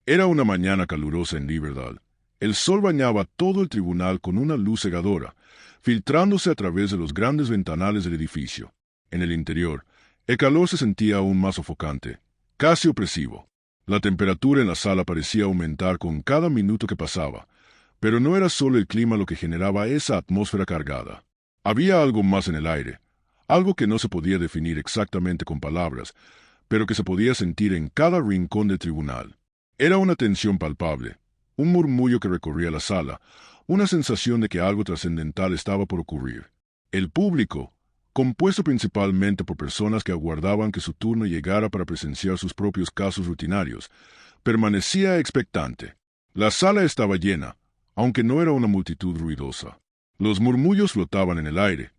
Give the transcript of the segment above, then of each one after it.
Era una mañana calurosa en Riverdale. El sol bañaba todo el tribunal con una luz cegadora, filtrándose a través de los grandes ventanales del edificio. En el interior, el calor se sentía aún más sofocante, casi opresivo. La temperatura en la sala parecía aumentar con cada minuto que pasaba, pero no era solo el clima lo que generaba esa atmósfera cargada. Había algo más en el aire, algo que no se podía definir exactamente con palabras, pero que se podía sentir en cada rincón del tribunal. Era una tensión palpable, un murmullo que recorría la sala, una sensación de que algo trascendental estaba por ocurrir. El público, compuesto principalmente por personas que aguardaban que su turno llegara para presenciar sus propios casos rutinarios, permanecía expectante. La sala estaba llena, aunque no era una multitud ruidosa. Los murmullos flotaban en el aire,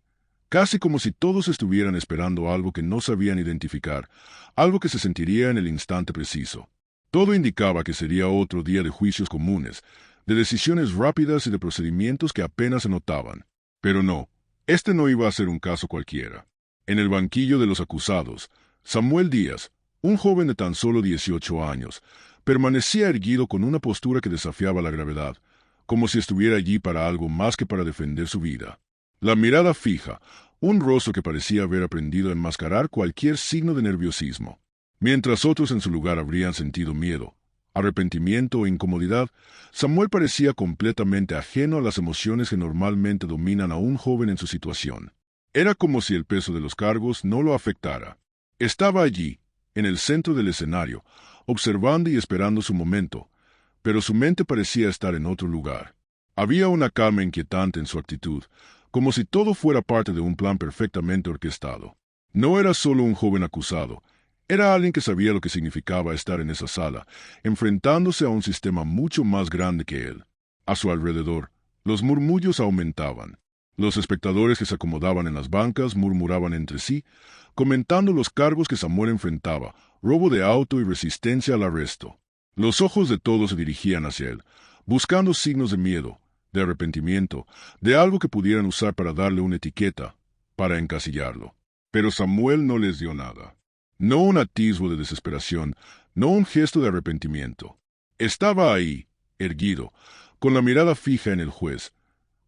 casi como si todos estuvieran esperando algo que no sabían identificar, algo que se sentiría en el instante preciso. Todo indicaba que sería otro día de juicios comunes, de decisiones rápidas y de procedimientos que apenas se notaban. Pero no, este no iba a ser un caso cualquiera. En el banquillo de los acusados, Samuel Díaz, un joven de tan solo 18 años, permanecía erguido con una postura que desafiaba la gravedad, como si estuviera allí para algo más que para defender su vida. La mirada fija, un rostro que parecía haber aprendido a enmascarar cualquier signo de nerviosismo. Mientras otros en su lugar habrían sentido miedo, arrepentimiento o incomodidad, Samuel parecía completamente ajeno a las emociones que normalmente dominan a un joven en su situación. Era como si el peso de los cargos no lo afectara. Estaba allí, en el centro del escenario, observando y esperando su momento, pero su mente parecía estar en otro lugar. Había una calma inquietante en su actitud, como si todo fuera parte de un plan perfectamente orquestado. No era solo un joven acusado, era alguien que sabía lo que significaba estar en esa sala, enfrentándose a un sistema mucho más grande que él. A su alrededor, los murmullos aumentaban. Los espectadores que se acomodaban en las bancas murmuraban entre sí, comentando los cargos que Samuel enfrentaba, robo de auto y resistencia al arresto. Los ojos de todos se dirigían hacia él, buscando signos de miedo, de arrepentimiento, de algo que pudieran usar para darle una etiqueta, para encasillarlo. Pero Samuel no les dio nada. No un atisbo de desesperación, no un gesto de arrepentimiento. Estaba ahí, erguido, con la mirada fija en el juez,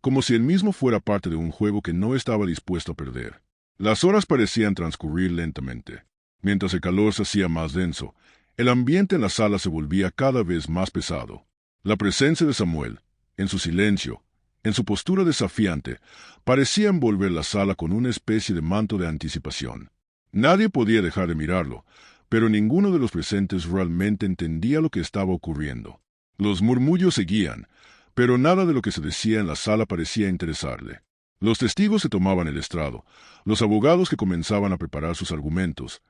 como si él mismo fuera parte de un juego que no estaba dispuesto a perder. Las horas parecían transcurrir lentamente. Mientras el calor se hacía más denso, el ambiente en la sala se volvía cada vez más pesado. La presencia de Samuel, en su silencio, en su postura desafiante, parecía envolver la sala con una especie de manto de anticipación. Nadie podía dejar de mirarlo, pero ninguno de los presentes realmente entendía lo que estaba ocurriendo. Los murmullos seguían, pero nada de lo que se decía en la sala parecía interesarle. Los testigos se tomaban el estrado, los abogados que comenzaban a preparar sus argumentos.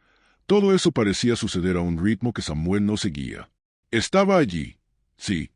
Todo eso parecía suceder a un ritmo que Samuel no seguía. Estaba allí, sí,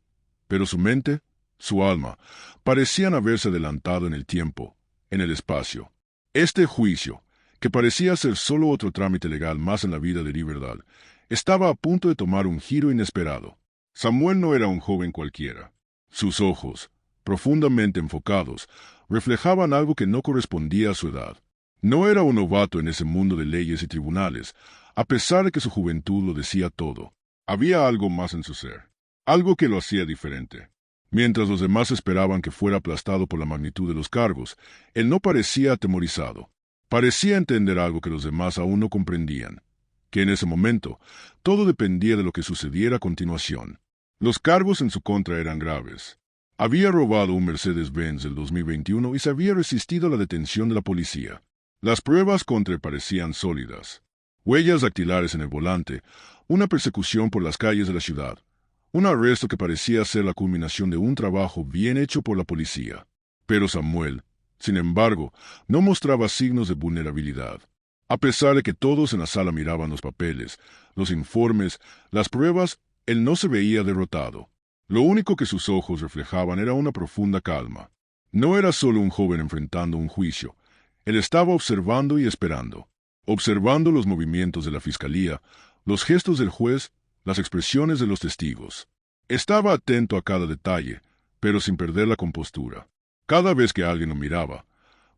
pero su mente, su alma, parecían haberse adelantado en el tiempo, en el espacio. Este juicio, que parecía ser solo otro trámite legal más en la vida de Riverdale, estaba a punto de tomar un giro inesperado. Samuel no era un joven cualquiera. Sus ojos, profundamente enfocados, reflejaban algo que no correspondía a su edad. No era un novato en ese mundo de leyes y tribunales, a pesar de que su juventud lo decía todo. Había algo más en su ser, algo que lo hacía diferente. Mientras los demás esperaban que fuera aplastado por la magnitud de los cargos, él no parecía atemorizado. Parecía entender algo que los demás aún no comprendían, que en ese momento todo dependía de lo que sucediera a continuación. Los cargos en su contra eran graves. Había robado un Mercedes-Benz del 2021 y se había resistido a la detención de la policía. Las pruebas contra él parecían sólidas. Huellas dactilares en el volante, una persecución por las calles de la ciudad, un arresto que parecía ser la culminación de un trabajo bien hecho por la policía. Pero Samuel, sin embargo, no mostraba signos de vulnerabilidad. A pesar de que todos en la sala miraban los papeles, los informes, las pruebas, él no se veía derrotado. Lo único que sus ojos reflejaban era una profunda calma. No era solo un joven enfrentando un juicio. Él estaba observando y esperando. Observando los movimientos de la fiscalía, los gestos del juez, las expresiones de los testigos. Estaba atento a cada detalle, pero sin perder la compostura. Cada vez que alguien lo miraba,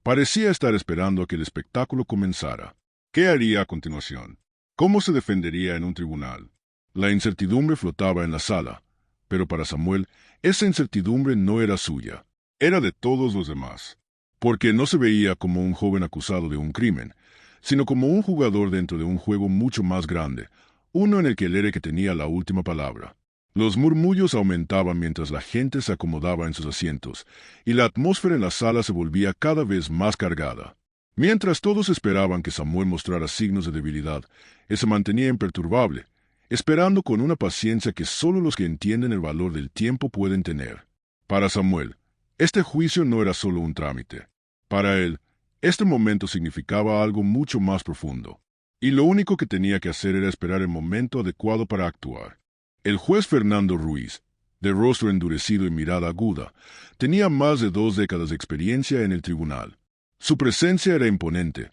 parecía estar esperando a que el espectáculo comenzara. ¿Qué haría a continuación? ¿Cómo se defendería en un tribunal? La incertidumbre flotaba en la sala, pero para Samuel, esa incertidumbre no era suya, era de todos los demás, porque no se veía como un joven acusado de un crimen, sino como un jugador dentro de un juego mucho más grande, uno en el que él era que tenía la última palabra. Los murmullos aumentaban mientras la gente se acomodaba en sus asientos, y la atmósfera en la sala se volvía cada vez más cargada. Mientras todos esperaban que Samuel mostrara signos de debilidad, él se mantenía imperturbable, esperando con una paciencia que solo los que entienden el valor del tiempo pueden tener. Para Samuel, este juicio no era solo un trámite. Para él, este momento significaba algo mucho más profundo, y lo único que tenía que hacer era esperar el momento adecuado para actuar. El juez Fernando Ruiz, de rostro endurecido y mirada aguda, tenía más de 2 décadas de experiencia en el tribunal. Su presencia era imponente,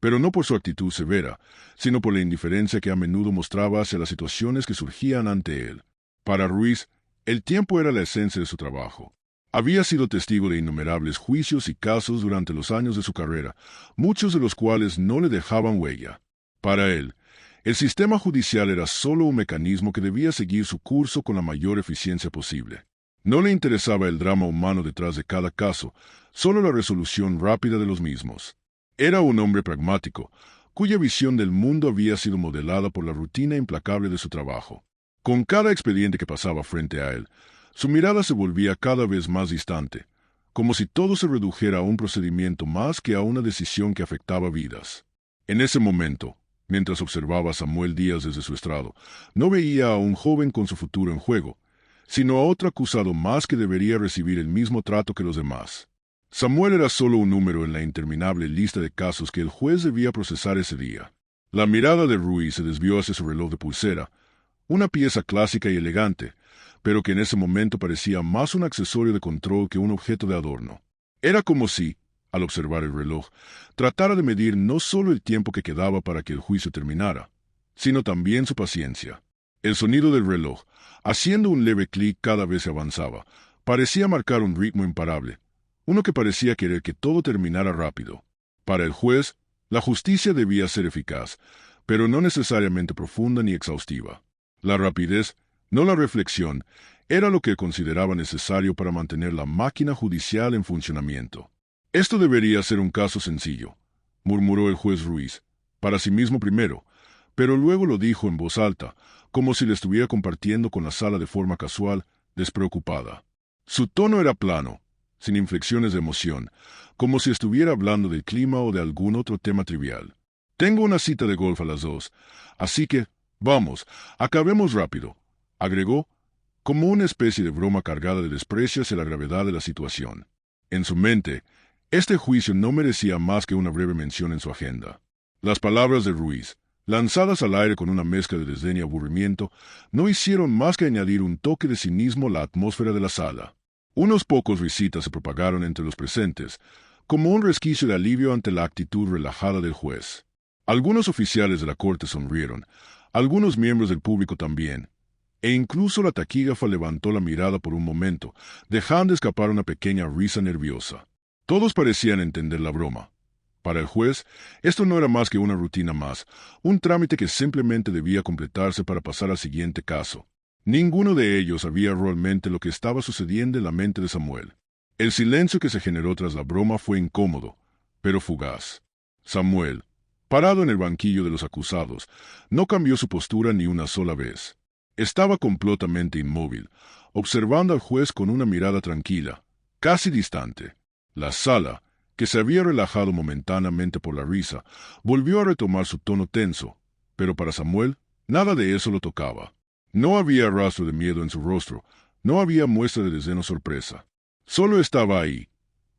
pero no por su actitud severa, sino por la indiferencia que a menudo mostraba hacia las situaciones que surgían ante él. Para Ruiz, el tiempo era la esencia de su trabajo. Había sido testigo de innumerables juicios y casos durante los años de su carrera, muchos de los cuales no le dejaban huella. Para él, el sistema judicial era solo un mecanismo que debía seguir su curso con la mayor eficiencia posible. No le interesaba el drama humano detrás de cada caso, solo la resolución rápida de los mismos. Era un hombre pragmático, cuya visión del mundo había sido modelada por la rutina implacable de su trabajo. Con cada expediente que pasaba frente a él, su mirada se volvía cada vez más distante, como si todo se redujera a un procedimiento más que a una decisión que afectaba vidas. En ese momento, mientras observaba a Samuel Díaz desde su estrado, no veía a un joven con su futuro en juego, sino a otro acusado más que debería recibir el mismo trato que los demás. Samuel era solo un número en la interminable lista de casos que el juez debía procesar ese día. La mirada de Ruiz se desvió hacia su reloj de pulsera, una pieza clásica y elegante, pero que en ese momento parecía más un accesorio de control que un objeto de adorno. Era como si, al observar el reloj, tratara de medir no solo el tiempo que quedaba para que el juicio terminara, sino también su paciencia. El sonido del reloj, haciendo un leve clic cada vez se avanzaba, parecía marcar un ritmo imparable, uno que parecía querer que todo terminara rápido. Para el juez, la justicia debía ser eficaz, pero no necesariamente profunda ni exhaustiva. La rapidez, no la reflexión, era lo que consideraba necesario para mantener la máquina judicial en funcionamiento. Esto debería ser un caso sencillo, murmuró el juez Ruiz, para sí mismo primero, pero luego lo dijo en voz alta, como si le estuviera compartiendo con la sala de forma casual, despreocupada. Su tono era plano, sin inflexiones de emoción, como si estuviera hablando del clima o de algún otro tema trivial. Tengo una cita de golf a las 2, así que, vamos, acabemos rápido, agregó, como una especie de broma cargada de desprecio hacia la gravedad de la situación. En su mente, este juicio no merecía más que una breve mención en su agenda. Las palabras de Ruiz, lanzadas al aire con una mezcla de desdén y aburrimiento, no hicieron más que añadir un toque de cinismo a la atmósfera de la sala. Unos pocos risitas se propagaron entre los presentes, como un resquicio de alivio ante la actitud relajada del juez. Algunos oficiales de la corte sonrieron, algunos miembros del público también, e incluso la taquígrafa levantó la mirada por un momento, dejando escapar una pequeña risa nerviosa. Todos parecían entender la broma. Para el juez, esto no era más que una rutina más, un trámite que simplemente debía completarse para pasar al siguiente caso. Ninguno de ellos sabía realmente lo que estaba sucediendo en la mente de Samuel. El silencio que se generó tras la broma fue incómodo, pero fugaz. Samuel, parado en el banquillo de los acusados, no cambió su postura ni una sola vez. Estaba completamente inmóvil, observando al juez con una mirada tranquila, casi distante. La sala, que se había relajado momentáneamente por la risa, volvió a retomar su tono tenso, pero para Samuel, nada de eso lo tocaba. No había rastro de miedo en su rostro, no había muestra de desdén o sorpresa. Solo estaba ahí,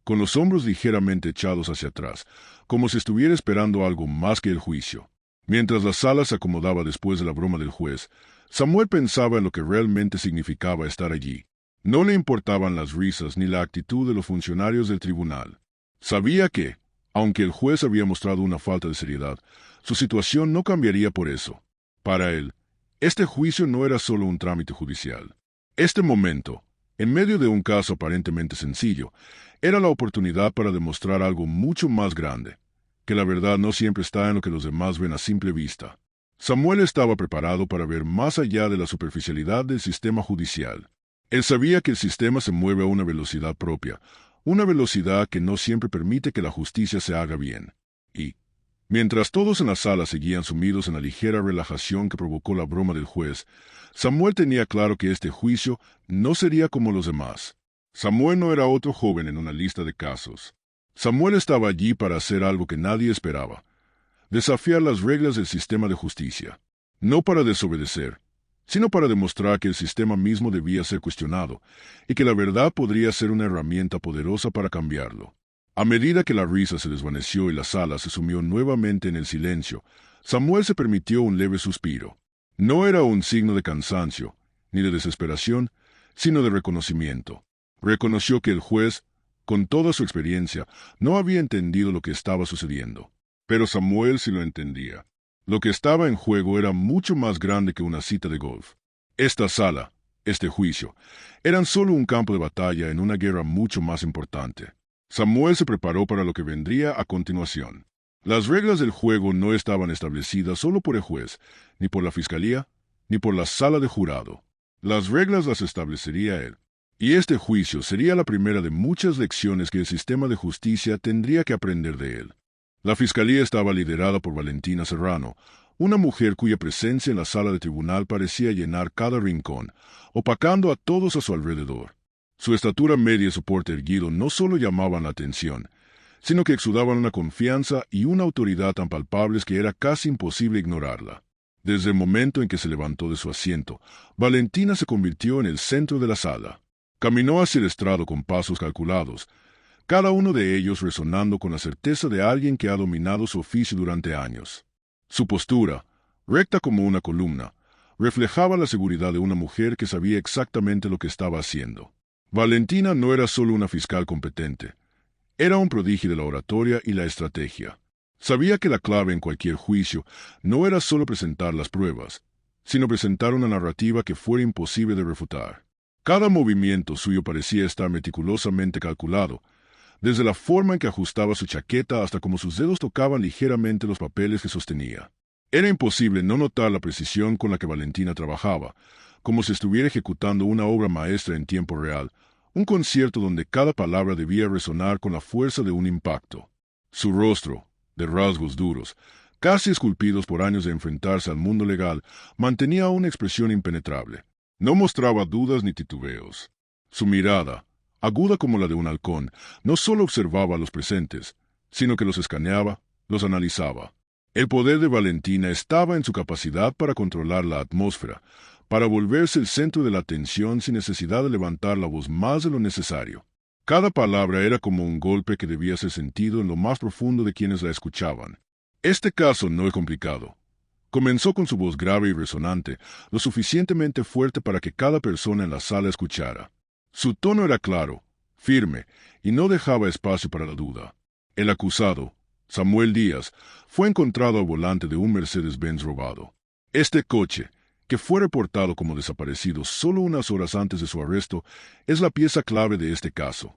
con los hombros ligeramente echados hacia atrás, como si estuviera esperando algo más que el juicio. Mientras la sala se acomodaba después de la broma del juez, Samuel pensaba en lo que realmente significaba estar allí. No le importaban las risas ni la actitud de los funcionarios del tribunal. Sabía que, aunque el juez había mostrado una falta de seriedad, su situación no cambiaría por eso. Para él, este juicio no era solo un trámite judicial. Este momento, en medio de un caso aparentemente sencillo, era la oportunidad para demostrar algo mucho más grande, que la verdad no siempre está en lo que los demás ven a simple vista. Samuel estaba preparado para ver más allá de la superficialidad del sistema judicial. Él sabía que el sistema se mueve a una velocidad propia, una velocidad que no siempre permite que la justicia se haga bien. Y, mientras todos en la sala seguían sumidos en la ligera relajación que provocó la broma del juez, Samuel tenía claro que este juicio no sería como los demás. Samuel no era otro joven en una lista de casos. Samuel estaba allí para hacer algo que nadie esperaba: desafiar las reglas del sistema de justicia. No para desobedecer, sino para demostrar que el sistema mismo debía ser cuestionado y que la verdad podría ser una herramienta poderosa para cambiarlo. A medida que la risa se desvaneció y la sala se sumió nuevamente en el silencio, Samuel se permitió un leve suspiro. No era un signo de cansancio, ni de desesperación, sino de reconocimiento. Reconoció que el juez, con toda su experiencia, no había entendido lo que estaba sucediendo. Pero Samuel sí lo entendía. Lo que estaba en juego era mucho más grande que una cita de golf. Esta sala, este juicio, eran solo un campo de batalla en una guerra mucho más importante. Samuel se preparó para lo que vendría a continuación. Las reglas del juego no estaban establecidas solo por el juez, ni por la fiscalía, ni por la sala de jurado. Las reglas las establecería él. Y este juicio sería la primera de muchas lecciones que el sistema de justicia tendría que aprender de él. La fiscalía estaba liderada por Valentina Serrano, una mujer cuya presencia en la sala de tribunal parecía llenar cada rincón, opacando a todos a su alrededor. Su estatura media y su porte erguido no solo llamaban la atención, sino que exudaban una confianza y una autoridad tan palpables que era casi imposible ignorarla. Desde el momento en que se levantó de su asiento, Valentina se convirtió en el centro de la sala. Caminó hacia el estrado con pasos calculados, cada uno de ellos resonando con la certeza de alguien que ha dominado su oficio durante años. Su postura, recta como una columna, reflejaba la seguridad de una mujer que sabía exactamente lo que estaba haciendo. Valentina no era solo una fiscal competente, era un prodigio de la oratoria y la estrategia. Sabía que la clave en cualquier juicio no era solo presentar las pruebas, sino presentar una narrativa que fuera imposible de refutar. Cada movimiento suyo parecía estar meticulosamente calculado, desde la forma en que ajustaba su chaqueta hasta cómo sus dedos tocaban ligeramente los papeles que sostenía. Era imposible no notar la precisión con la que Valentina trabajaba, como si estuviera ejecutando una obra maestra en tiempo real, un concierto donde cada palabra debía resonar con la fuerza de un impacto. Su rostro, de rasgos duros, casi esculpidos por años de enfrentarse al mundo legal, mantenía una expresión impenetrable. No mostraba dudas ni titubeos. Su mirada, aguda como la de un halcón, no solo observaba a los presentes, sino que los escaneaba, los analizaba. El poder de Valentina estaba en su capacidad para controlar la atmósfera, para volverse el centro de la atención sin necesidad de levantar la voz más de lo necesario. Cada palabra era como un golpe que debía ser sentido en lo más profundo de quienes la escuchaban. Este caso no es complicado. Comenzó con su voz grave y resonante, lo suficientemente fuerte para que cada persona en la sala escuchara. Su tono era claro, firme, y no dejaba espacio para la duda. El acusado, Samuel Díaz, fue encontrado al volante de un Mercedes-Benz robado. Este coche, que fue reportado como desaparecido solo unas horas antes de su arresto, es la pieza clave de este caso.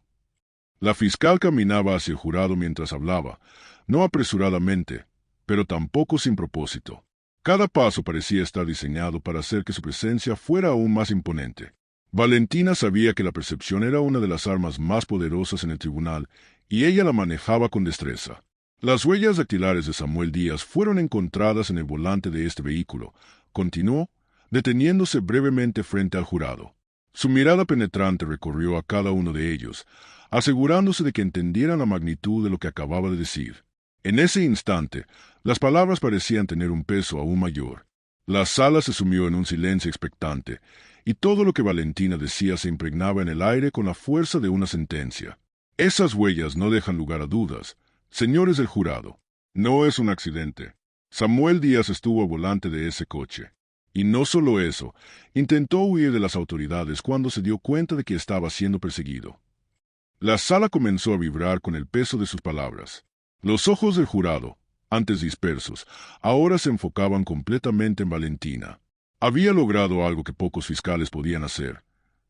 La fiscal caminaba hacia el jurado mientras hablaba, no apresuradamente, pero tampoco sin propósito. Cada paso parecía estar diseñado para hacer que su presencia fuera aún más imponente. Valentina sabía que la percepción era una de las armas más poderosas en el tribunal, y ella la manejaba con destreza. Las huellas dactilares de Samuel Díaz fueron encontradas en el volante de este vehículo, continuó, deteniéndose brevemente frente al jurado. Su mirada penetrante recorrió a cada uno de ellos, asegurándose de que entendieran la magnitud de lo que acababa de decir. En ese instante, las palabras parecían tener un peso aún mayor. La sala se sumió en un silencio expectante, y todo lo que Valentina decía se impregnaba en el aire con la fuerza de una sentencia. Esas huellas no dejan lugar a dudas. Señores del jurado, no es un accidente. Samuel Díaz estuvo al volante de ese coche. Y no solo eso, intentó huir de las autoridades cuando se dio cuenta de que estaba siendo perseguido. La sala comenzó a vibrar con el peso de sus palabras. Los ojos del jurado, antes dispersos, ahora se enfocaban completamente en Valentina. Había logrado algo que pocos fiscales podían hacer: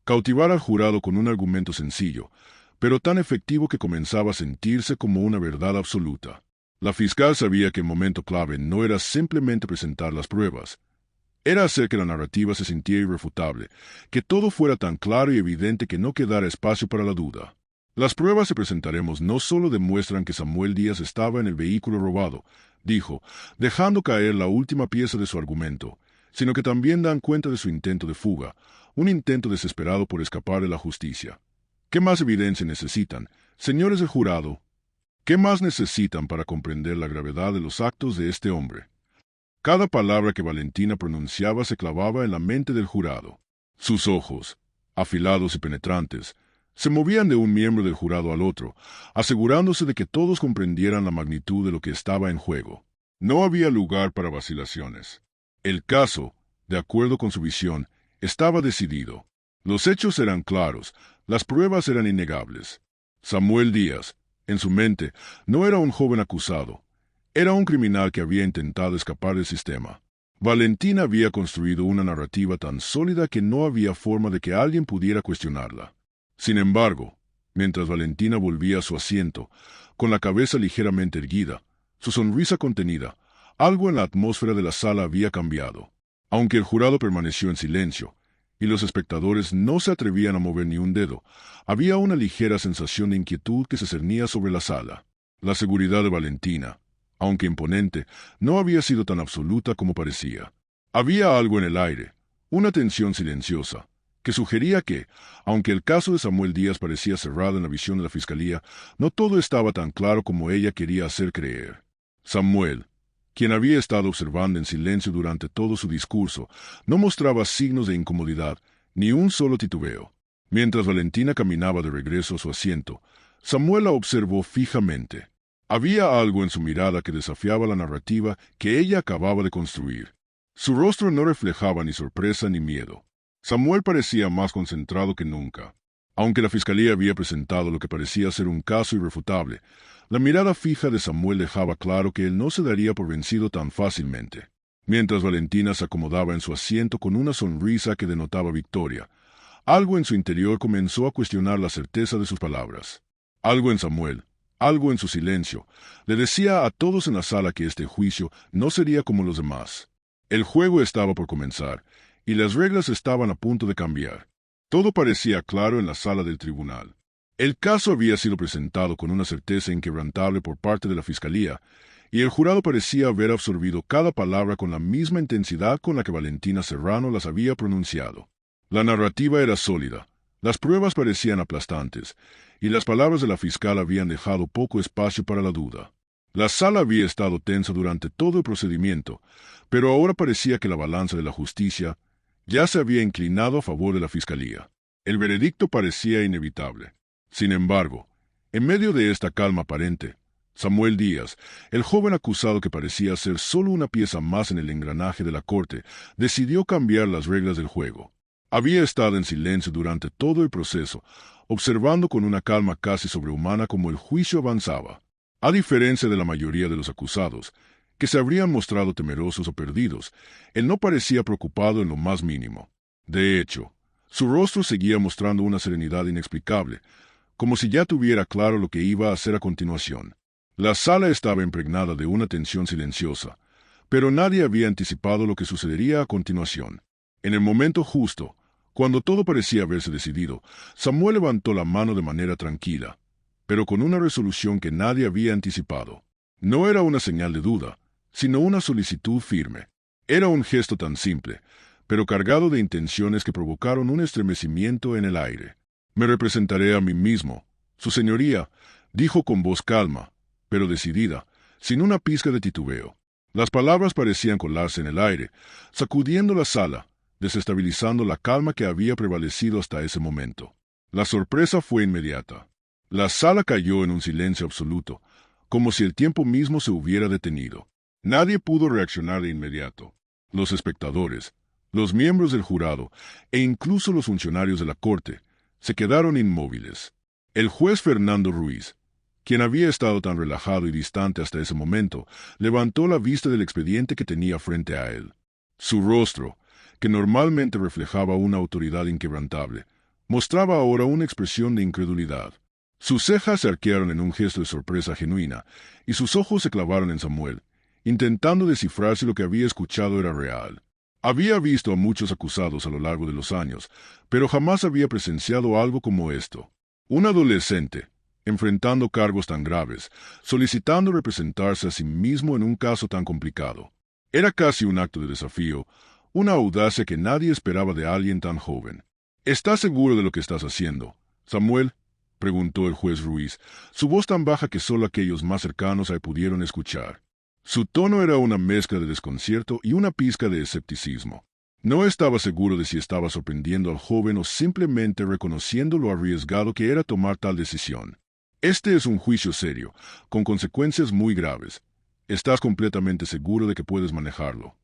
cautivar al jurado con un argumento sencillo, pero tan efectivo que comenzaba a sentirse como una verdad absoluta. La fiscal sabía que el momento clave no era simplemente presentar las pruebas, era hacer que la narrativa se sintiera irrefutable, que todo fuera tan claro y evidente que no quedara espacio para la duda. Las pruebas que presentaremos no solo demuestran que Samuel Díaz estaba en el vehículo robado, dijo, dejando caer la última pieza de su argumento, sino que también dan cuenta de su intento de fuga, un intento desesperado por escapar de la justicia. ¿Qué más evidencia necesitan, señores del jurado? ¿Qué más necesitan para comprender la gravedad de los actos de este hombre? Cada palabra que Valentina pronunciaba se clavaba en la mente del jurado. Sus ojos, afilados y penetrantes, se movían de un miembro del jurado al otro, asegurándose de que todos comprendieran la magnitud de lo que estaba en juego. No había lugar para vacilaciones. El caso, de acuerdo con su visión, estaba decidido. Los hechos eran claros, las pruebas eran innegables. Samuel Díaz, en su mente, no era un joven acusado. Era un criminal que había intentado escapar del sistema. Valentina había construido una narrativa tan sólida que no había forma de que alguien pudiera cuestionarla. Sin embargo, mientras Valentina volvía a su asiento, con la cabeza ligeramente erguida, su sonrisa contenida, algo en la atmósfera de la sala había cambiado. Aunque el jurado permaneció en silencio, y los espectadores no se atrevían a mover ni un dedo, había una ligera sensación de inquietud que se cernía sobre la sala. La seguridad de Valentina, aunque imponente, no había sido tan absoluta como parecía. Había algo en el aire, una tensión silenciosa, que sugería que, aunque el caso de Samuel Díaz parecía cerrado en la visión de la fiscalía, no todo estaba tan claro como ella quería hacer creer. Samuel, quien había estado observando en silencio durante todo su discurso, no mostraba signos de incomodidad, ni un solo titubeo. Mientras Valentina caminaba de regreso a su asiento, Samuel la observó fijamente. Había algo en su mirada que desafiaba la narrativa que ella acababa de construir. Su rostro no reflejaba ni sorpresa ni miedo. Samuel parecía más concentrado que nunca. Aunque la fiscalía había presentado lo que parecía ser un caso irrefutable, la mirada fija de Samuel dejaba claro que él no se daría por vencido tan fácilmente. Mientras Valentina se acomodaba en su asiento con una sonrisa que denotaba victoria, algo en su interior comenzó a cuestionar la certeza de sus palabras. Algo en Samuel, algo en su silencio, le decía a todos en la sala que este juicio no sería como los demás. El juego estaba por comenzar, y las reglas estaban a punto de cambiar. Todo parecía claro en la sala del tribunal. El caso había sido presentado con una certeza inquebrantable por parte de la fiscalía, y el jurado parecía haber absorbido cada palabra con la misma intensidad con la que Valentina Serrano las había pronunciado. La narrativa era sólida, las pruebas parecían aplastantes, y las palabras de la fiscal habían dejado poco espacio para la duda. La sala había estado tensa durante todo el procedimiento, pero ahora parecía que la balanza de la justicia ya se había inclinado a favor de la fiscalía. El veredicto parecía inevitable. Sin embargo, en medio de esta calma aparente, Samuel Díaz, el joven acusado que parecía ser solo una pieza más en el engranaje de la corte, decidió cambiar las reglas del juego. Había estado en silencio durante todo el proceso, observando con una calma casi sobrehumana cómo el juicio avanzaba. A diferencia de la mayoría de los acusados, que se habrían mostrado temerosos o perdidos, él no parecía preocupado en lo más mínimo. De hecho, su rostro seguía mostrando una serenidad inexplicable, como si ya tuviera claro lo que iba a hacer a continuación. La sala estaba impregnada de una tensión silenciosa, pero nadie había anticipado lo que sucedería a continuación. En el momento justo, cuando todo parecía haberse decidido, Samuel levantó la mano de manera tranquila, pero con una resolución que nadie había anticipado. No era una señal de duda, sino una solicitud firme. Era un gesto tan simple, pero cargado de intenciones que provocaron un estremecimiento en el aire. «Me representaré a mí mismo, Su Señoría», dijo con voz calma, pero decidida, sin una pizca de titubeo. Las palabras parecían colarse en el aire, sacudiendo la sala, desestabilizando la calma que había prevalecido hasta ese momento. La sorpresa fue inmediata. La sala cayó en un silencio absoluto, como si el tiempo mismo se hubiera detenido. Nadie pudo reaccionar de inmediato. Los espectadores, los miembros del jurado e incluso los funcionarios de la corte se quedaron inmóviles. El juez Fernando Ruiz, quien había estado tan relajado y distante hasta ese momento, levantó la vista del expediente que tenía frente a él. Su rostro, que normalmente reflejaba una autoridad inquebrantable, mostraba ahora una expresión de incredulidad. Sus cejas se arquearon en un gesto de sorpresa genuina, y sus ojos se clavaron en Samuel, intentando descifrar si lo que había escuchado era real. Había visto a muchos acusados a lo largo de los años, pero jamás había presenciado algo como esto. Un adolescente, enfrentando cargos tan graves, solicitando representarse a sí mismo en un caso tan complicado. Era casi un acto de desafío, una audacia que nadie esperaba de alguien tan joven. ¿Estás seguro de lo que estás haciendo, Samuel?, preguntó el juez Ruiz, su voz tan baja que solo aquellos más cercanos a él pudieron escuchar. Su tono era una mezcla de desconcierto y una pizca de escepticismo. No estaba seguro de si estaba sorprendiendo al joven o simplemente reconociendo lo arriesgado que era tomar tal decisión. Este es un juicio serio, con consecuencias muy graves. ¿Estás completamente seguro de que puedes manejarlo?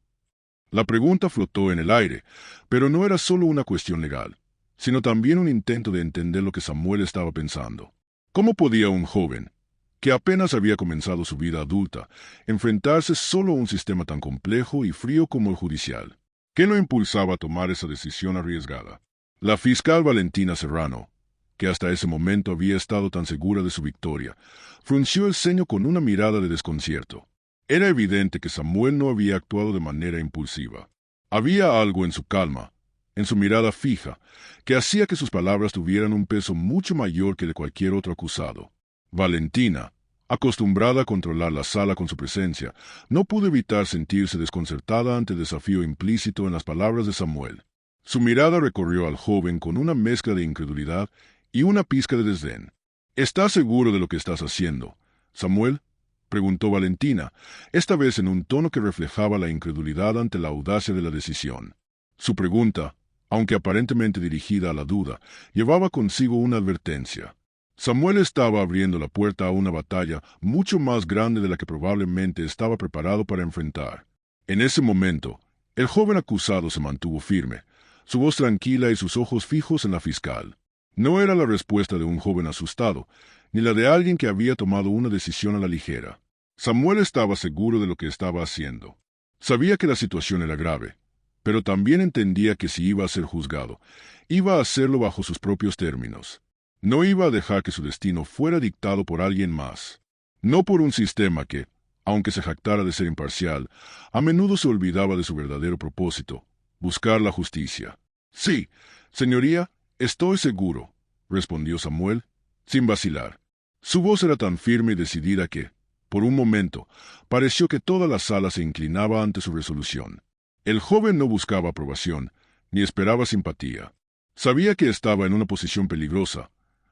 La pregunta flotó en el aire, pero no era solo una cuestión legal, sino también un intento de entender lo que Samuel estaba pensando. ¿Cómo podía un joven, que apenas había comenzado su vida adulta, enfrentarse solo a un sistema tan complejo y frío como el judicial? ¿Qué lo impulsaba a tomar esa decisión arriesgada? La fiscal Valentina Serrano, que hasta ese momento había estado tan segura de su victoria, frunció el ceño con una mirada de desconcierto. Era evidente que Samuel no había actuado de manera impulsiva. Había algo en su calma, en su mirada fija, que hacía que sus palabras tuvieran un peso mucho mayor que de cualquier otro acusado. Valentina, acostumbrada a controlar la sala con su presencia, no pudo evitar sentirse desconcertada ante el desafío implícito en las palabras de Samuel. Su mirada recorrió al joven con una mezcla de incredulidad y una pizca de desdén. ¿Estás seguro de lo que estás haciendo, Samuel?, preguntó Valentina, esta vez en un tono que reflejaba la incredulidad ante la audacia de la decisión. Su pregunta, aunque aparentemente dirigida a la duda, llevaba consigo una advertencia. Samuel estaba abriendo la puerta a una batalla mucho más grande de la que probablemente estaba preparado para enfrentar. En ese momento, el joven acusado se mantuvo firme, su voz tranquila y sus ojos fijos en la fiscal. No era la respuesta de un joven asustado, ni la de alguien que había tomado una decisión a la ligera. Samuel estaba seguro de lo que estaba haciendo. Sabía que la situación era grave, pero también entendía que si iba a ser juzgado, iba a hacerlo bajo sus propios términos. No iba a dejar que su destino fuera dictado por alguien más. No por un sistema que, aunque se jactara de ser imparcial, a menudo se olvidaba de su verdadero propósito, buscar la justicia. Sí, señoría, estoy seguro, respondió Samuel, sin vacilar. Su voz era tan firme y decidida que, por un momento, pareció que toda la sala se inclinaba ante su resolución. El joven no buscaba aprobación, ni esperaba simpatía. Sabía que estaba en una posición peligrosa,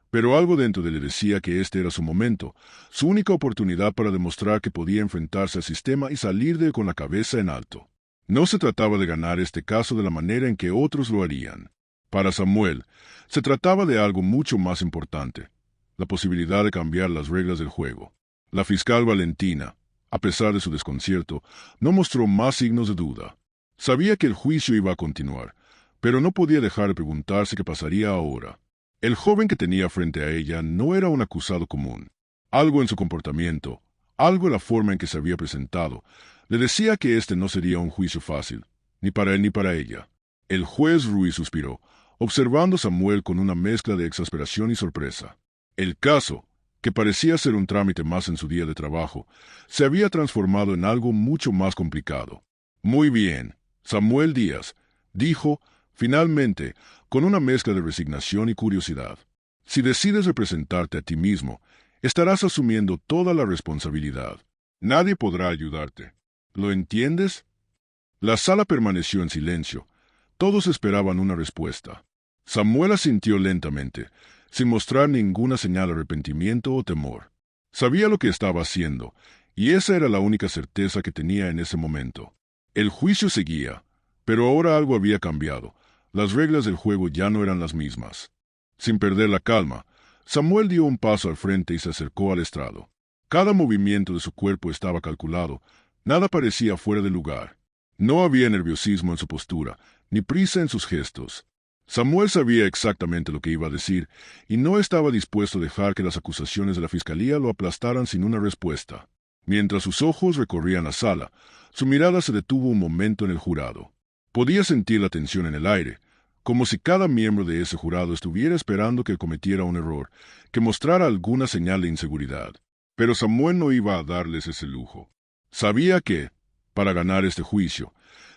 pero algo dentro de él le decía que este era su momento, su única oportunidad para demostrar que podía enfrentarse al sistema y salir de él con la cabeza en alto. No se trataba de ganar este caso de la manera en que otros lo harían. Para Samuel, se trataba de algo mucho más importante, la posibilidad de cambiar las reglas del juego. La fiscal Valentina, a pesar de su desconcierto, no mostró más signos de duda. Sabía que el juicio iba a continuar, pero no podía dejar de preguntarse qué pasaría ahora. El joven que tenía frente a ella no era un acusado común. Algo en su comportamiento, algo en la forma en que se había presentado, le decía que este no sería un juicio fácil, ni para él ni para ella. El juez Ruiz suspiró, observando a Samuel con una mezcla de exasperación y sorpresa. El caso, que parecía ser un trámite más en su día de trabajo, se había transformado en algo mucho más complicado. Muy bien, Samuel Díaz, dijo, finalmente, con una mezcla de resignación y curiosidad. Si decides representarte a ti mismo, estarás asumiendo toda la responsabilidad. Nadie podrá ayudarte. ¿Lo entiendes? La sala permaneció en silencio. Todos esperaban una respuesta. Samuel asintió lentamente, sin mostrar ninguna señal de arrepentimiento o temor. Sabía lo que estaba haciendo, y esa era la única certeza que tenía en ese momento. El juicio seguía, pero ahora algo había cambiado. Las reglas del juego ya no eran las mismas. Sin perder la calma, Samuel dio un paso al frente y se acercó al estrado. Cada movimiento de su cuerpo estaba calculado, nada parecía fuera de lugar. No había nerviosismo en su postura, ni prisa en sus gestos. Samuel sabía exactamente lo que iba a decir, y no estaba dispuesto a dejar que las acusaciones de la fiscalía lo aplastaran sin una respuesta. Mientras sus ojos recorrían la sala, su mirada se detuvo un momento en el jurado. Podía sentir la tensión en el aire, como si cada miembro de ese jurado estuviera esperando que cometiera un error, que mostrara alguna señal de inseguridad. Pero Samuel no iba a darles ese lujo. Sabía que, para ganar este juicio,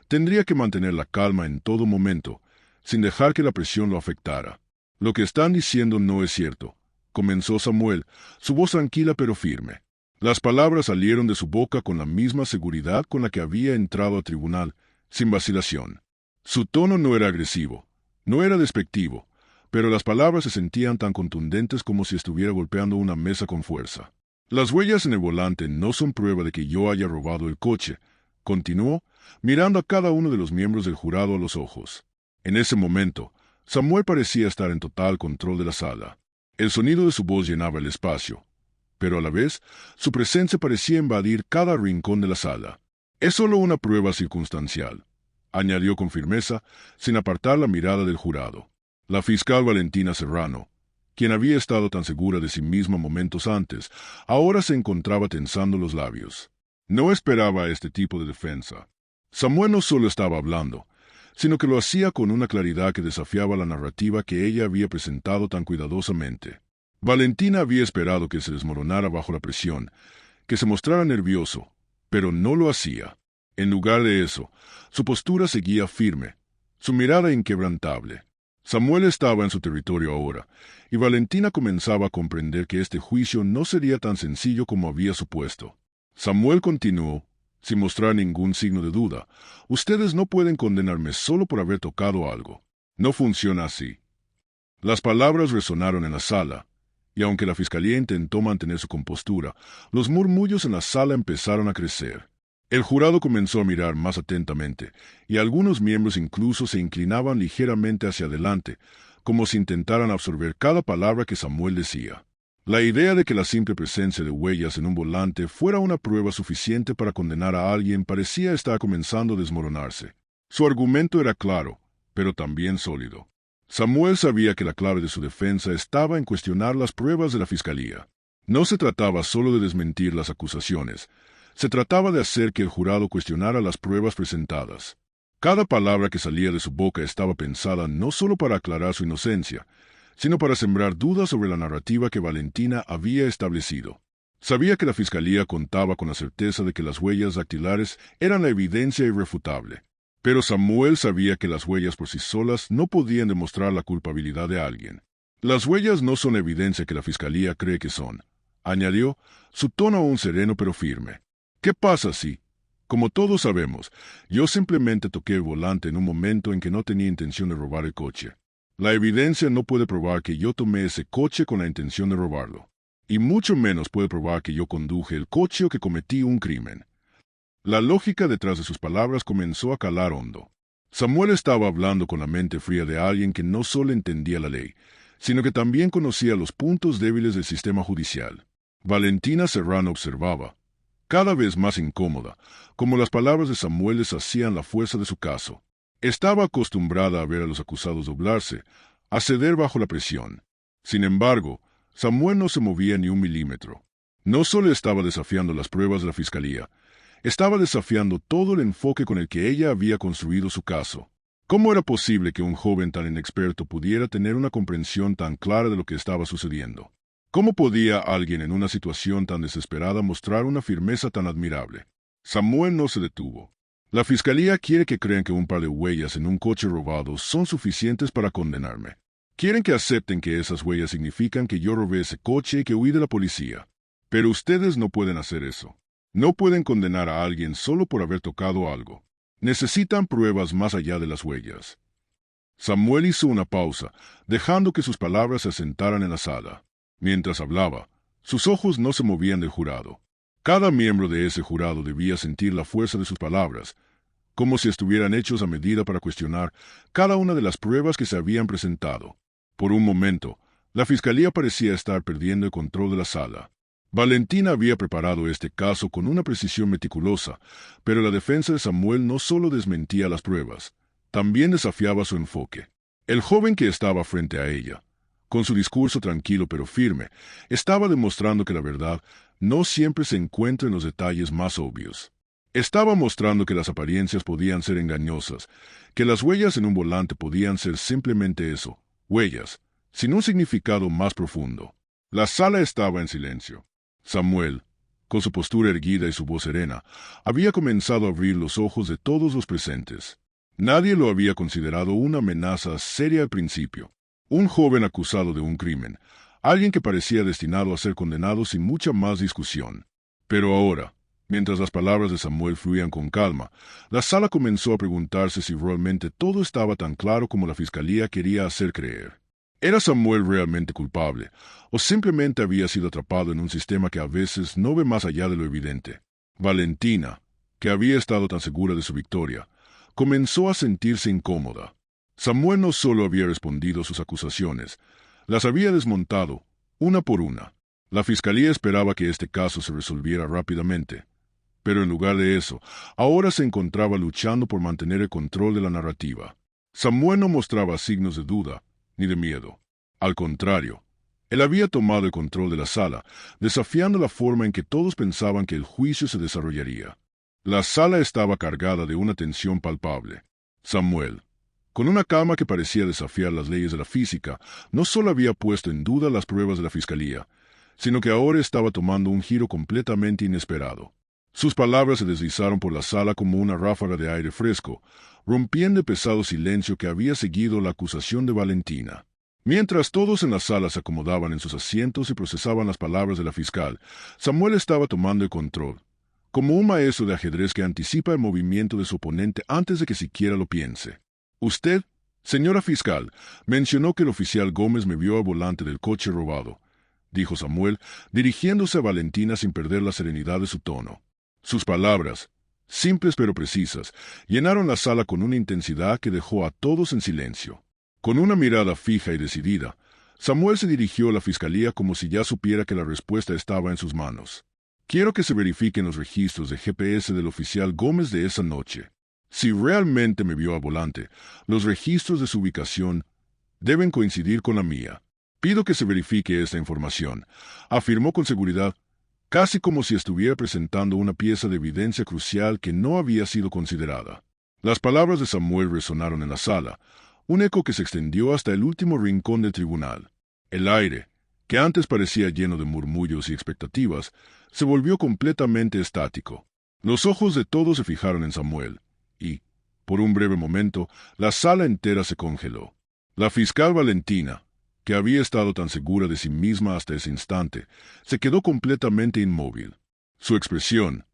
tendría que mantener la calma en todo momento, sin dejar que la presión lo afectara. Lo que están diciendo no es cierto, comenzó Samuel, su voz tranquila pero firme. Las palabras salieron de su boca con la misma seguridad con la que había entrado al tribunal, sin vacilación. Su tono no era agresivo, no era despectivo, pero las palabras se sentían tan contundentes como si estuviera golpeando una mesa con fuerza. Las huellas en el volante no son prueba de que yo haya robado el coche, continuó, mirando a cada uno de los miembros del jurado a los ojos. En ese momento, Samuel parecía estar en total control de la sala. El sonido de su voz llenaba el espacio, pero a la vez, su presencia parecía invadir cada rincón de la sala. Es solo una prueba circunstancial, añadió con firmeza, sin apartar la mirada del jurado. La fiscal Valentina Serrano, quien había estado tan segura de sí misma momentos antes, ahora se encontraba tensando los labios. No esperaba este tipo de defensa. Samuel no solo estaba hablando, sino que lo hacía con una claridad que desafiaba la narrativa que ella había presentado tan cuidadosamente. Valentina había esperado que se desmoronara bajo la presión, que se mostrara nervioso, pero no lo hacía. En lugar de eso, su postura seguía firme, su mirada inquebrantable. Samuel estaba en su territorio ahora, y Valentina comenzaba a comprender que este juicio no sería tan sencillo como había supuesto. Samuel continuó, sin mostrar ningún signo de duda: ustedes no pueden condenarme solo por haber tocado algo. No funciona así. Las palabras resonaron en la sala, y aunque la fiscalía intentó mantener su compostura, los murmullos en la sala empezaron a crecer. El jurado comenzó a mirar más atentamente, y algunos miembros incluso se inclinaban ligeramente hacia adelante, como si intentaran absorber cada palabra que Samuel decía. La idea de que la simple presencia de huellas en un volante fuera una prueba suficiente para condenar a alguien parecía estar comenzando a desmoronarse. Su argumento era claro, pero también sólido. Samuel sabía que la clave de su defensa estaba en cuestionar las pruebas de la fiscalía. No se trataba solo de desmentir las acusaciones, se trataba de hacer que el jurado cuestionara las pruebas presentadas. Cada palabra que salía de su boca estaba pensada no solo para aclarar su inocencia, sino para sembrar dudas sobre la narrativa que Valentina había establecido. Sabía que la fiscalía contaba con la certeza de que las huellas dactilares eran la evidencia irrefutable. Pero Samuel sabía que las huellas por sí solas no podían demostrar la culpabilidad de alguien. Las huellas no son evidencia que la fiscalía cree que son, añadió, su tono aún sereno pero firme. ¿Qué pasa si, como todos sabemos, yo simplemente toqué el volante en un momento en que no tenía intención de robar el coche? La evidencia no puede probar que yo tomé ese coche con la intención de robarlo, y mucho menos puede probar que yo conduje el coche o que cometí un crimen. La lógica detrás de sus palabras comenzó a calar hondo. Samuel estaba hablando con la mente fría de alguien que no solo entendía la ley, sino que también conocía los puntos débiles del sistema judicial. Valentina Serrano observaba, cada vez más incómoda, como las palabras de Samuel deshacían la fuerza de su caso. Estaba acostumbrada a ver a los acusados doblarse, a ceder bajo la presión. Sin embargo, Samuel no se movía ni un milímetro. No solo estaba desafiando las pruebas de la fiscalía, estaba desafiando todo el enfoque con el que ella había construido su caso. ¿Cómo era posible que un joven tan inexperto pudiera tener una comprensión tan clara de lo que estaba sucediendo? ¿Cómo podía alguien en una situación tan desesperada mostrar una firmeza tan admirable? Samuel no se detuvo. La fiscalía quiere que crean que un par de huellas en un coche robado son suficientes para condenarme. Quieren que acepten que esas huellas significan que yo robé ese coche y que huí de la policía. Pero ustedes no pueden hacer eso. No pueden condenar a alguien solo por haber tocado algo. Necesitan pruebas más allá de las huellas. Samuel hizo una pausa, dejando que sus palabras se asentaran en la sala. Mientras hablaba, sus ojos no se movían del jurado. Cada miembro de ese jurado debía sentir la fuerza de sus palabras, como si estuvieran hechos a medida para cuestionar cada una de las pruebas que se habían presentado. Por un momento, la fiscalía parecía estar perdiendo el control de la sala. Valentina había preparado este caso con una precisión meticulosa, pero la defensa de Samuel no solo desmentía las pruebas, también desafiaba su enfoque. El joven que estaba frente a ella, con su discurso tranquilo pero firme, estaba demostrando que la verdad no siempre se encuentra en los detalles más obvios. Estaba mostrando que las apariencias podían ser engañosas, que las huellas en un volante podían ser simplemente eso, huellas, sin un significado más profundo. La sala estaba en silencio. Samuel, con su postura erguida y su voz serena, había comenzado a abrir los ojos de todos los presentes. Nadie lo había considerado una amenaza seria al principio. Un joven acusado de un crimen, alguien que parecía destinado a ser condenado sin mucha más discusión. Pero ahora, mientras las palabras de Samuel fluían con calma, la sala comenzó a preguntarse si realmente todo estaba tan claro como la fiscalía quería hacer creer. ¿Era Samuel realmente culpable, o simplemente había sido atrapado en un sistema que a veces no ve más allá de lo evidente? Valentina, que había estado tan segura de su victoria, comenzó a sentirse incómoda. Samuel no solo había respondido a sus acusaciones, las había desmontado, una por una. La fiscalía esperaba que este caso se resolviera rápidamente, pero en lugar de eso, ahora se encontraba luchando por mantener el control de la narrativa. Samuel no mostraba signos de duda ni de miedo. Al contrario, él había tomado el control de la sala, desafiando la forma en que todos pensaban que el juicio se desarrollaría. La sala estaba cargada de una tensión palpable. Samuel, con una calma que parecía desafiar las leyes de la física, no solo había puesto en duda las pruebas de la fiscalía, sino que ahora estaba tomando un giro completamente inesperado. Sus palabras se deslizaron por la sala como una ráfaga de aire fresco, rompiendo el pesado silencio que había seguido la acusación de Valentina. Mientras todos en la sala se acomodaban en sus asientos y procesaban las palabras de la fiscal, Samuel estaba tomando el control, como un maestro de ajedrez que anticipa el movimiento de su oponente antes de que siquiera lo piense. Usted, señora fiscal, mencionó que el oficial Gómez me vio al volante del coche robado, dijo Samuel, dirigiéndose a Valentina sin perder la serenidad de su tono. Sus palabras, simples pero precisas, llenaron la sala con una intensidad que dejó a todos en silencio. Con una mirada fija y decidida, Samuel se dirigió a la fiscalía como si ya supiera que la respuesta estaba en sus manos. Quiero que se verifiquen los registros de GPS del oficial Gómez de esa noche. Si realmente me vio al volante, los registros de su ubicación deben coincidir con la mía. Pido que se verifique esta información, afirmó con seguridad, casi como si estuviera presentando una pieza de evidencia crucial que no había sido considerada. Las palabras de Samuel resonaron en la sala, un eco que se extendió hasta el último rincón del tribunal. El aire, que antes parecía lleno de murmullos y expectativas, se volvió completamente estático. Los ojos de todos se fijaron en Samuel, y, por un breve momento, la sala entera se congeló. La fiscal Valentina, que había estado tan segura de sí misma hasta ese instante, se quedó completamente inmóvil. Su expresión,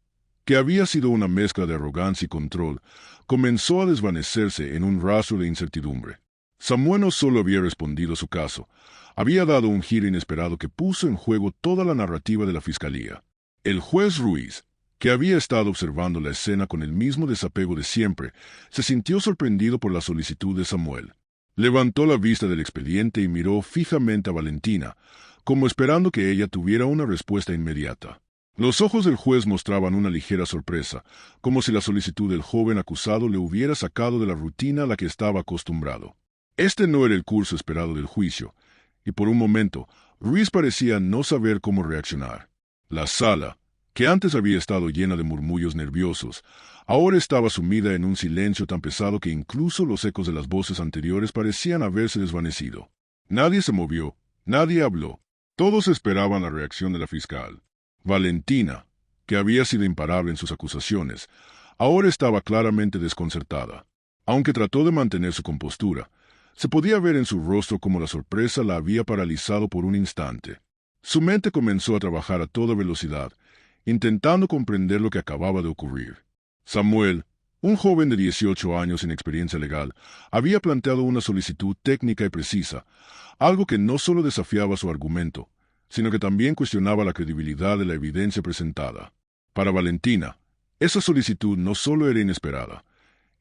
que había sido una mezcla de arrogancia y control, comenzó a desvanecerse en un rastro de incertidumbre. Samuel no solo había respondido a su caso, había dado un giro inesperado que puso en juego toda la narrativa de la fiscalía. El juez Ruiz, que había estado observando la escena con el mismo desapego de siempre, se sintió sorprendido por la solicitud de Samuel. Levantó la vista del expediente y miró fijamente a Valentina, como esperando que ella tuviera una respuesta inmediata. Los ojos del juez mostraban una ligera sorpresa, como si la solicitud del joven acusado le hubiera sacado de la rutina a la que estaba acostumbrado. Este no era el curso esperado del juicio, y por un momento, Ruiz parecía no saber cómo reaccionar. La sala, que antes había estado llena de murmullos nerviosos, ahora estaba sumida en un silencio tan pesado que incluso los ecos de las voces anteriores parecían haberse desvanecido. Nadie se movió, nadie habló. Todos esperaban la reacción de la fiscal. Valentina, que había sido imparable en sus acusaciones, ahora estaba claramente desconcertada. Aunque trató de mantener su compostura, se podía ver en su rostro cómo la sorpresa la había paralizado por un instante. Su mente comenzó a trabajar a toda velocidad, intentando comprender lo que acababa de ocurrir. Samuel, un joven de 18 años sin experiencia legal, había planteado una solicitud técnica y precisa, algo que no solo desafiaba su argumento, sino que también cuestionaba la credibilidad de la evidencia presentada. Para Valentina, esa solicitud no solo era inesperada,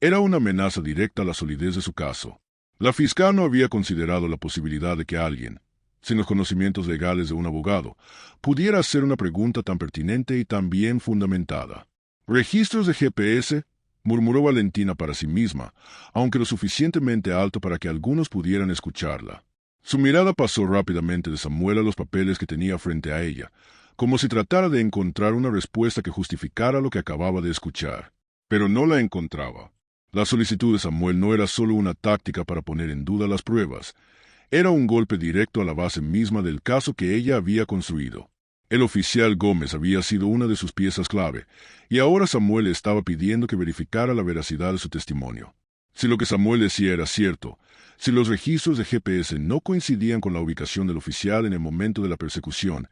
era una amenaza directa a la solidez de su caso. La fiscal no había considerado la posibilidad de que alguien, sin los conocimientos legales de un abogado, pudiera hacer una pregunta tan pertinente y tan bien fundamentada. «¿Registros de GPS?», murmuró Valentina para sí misma, aunque lo suficientemente alto para que algunos pudieran escucharla. Su mirada pasó rápidamente de Samuel a los papeles que tenía frente a ella, como si tratara de encontrar una respuesta que justificara lo que acababa de escuchar. Pero no la encontraba. La solicitud de Samuel no era solo una táctica para poner en duda las pruebas, era un golpe directo a la base misma del caso que ella había construido. El oficial Gómez había sido una de sus piezas clave, y ahora Samuel estaba pidiendo que verificara la veracidad de su testimonio. Si lo que Samuel decía era cierto, si los registros de GPS no coincidían con la ubicación del oficial en el momento de la persecución,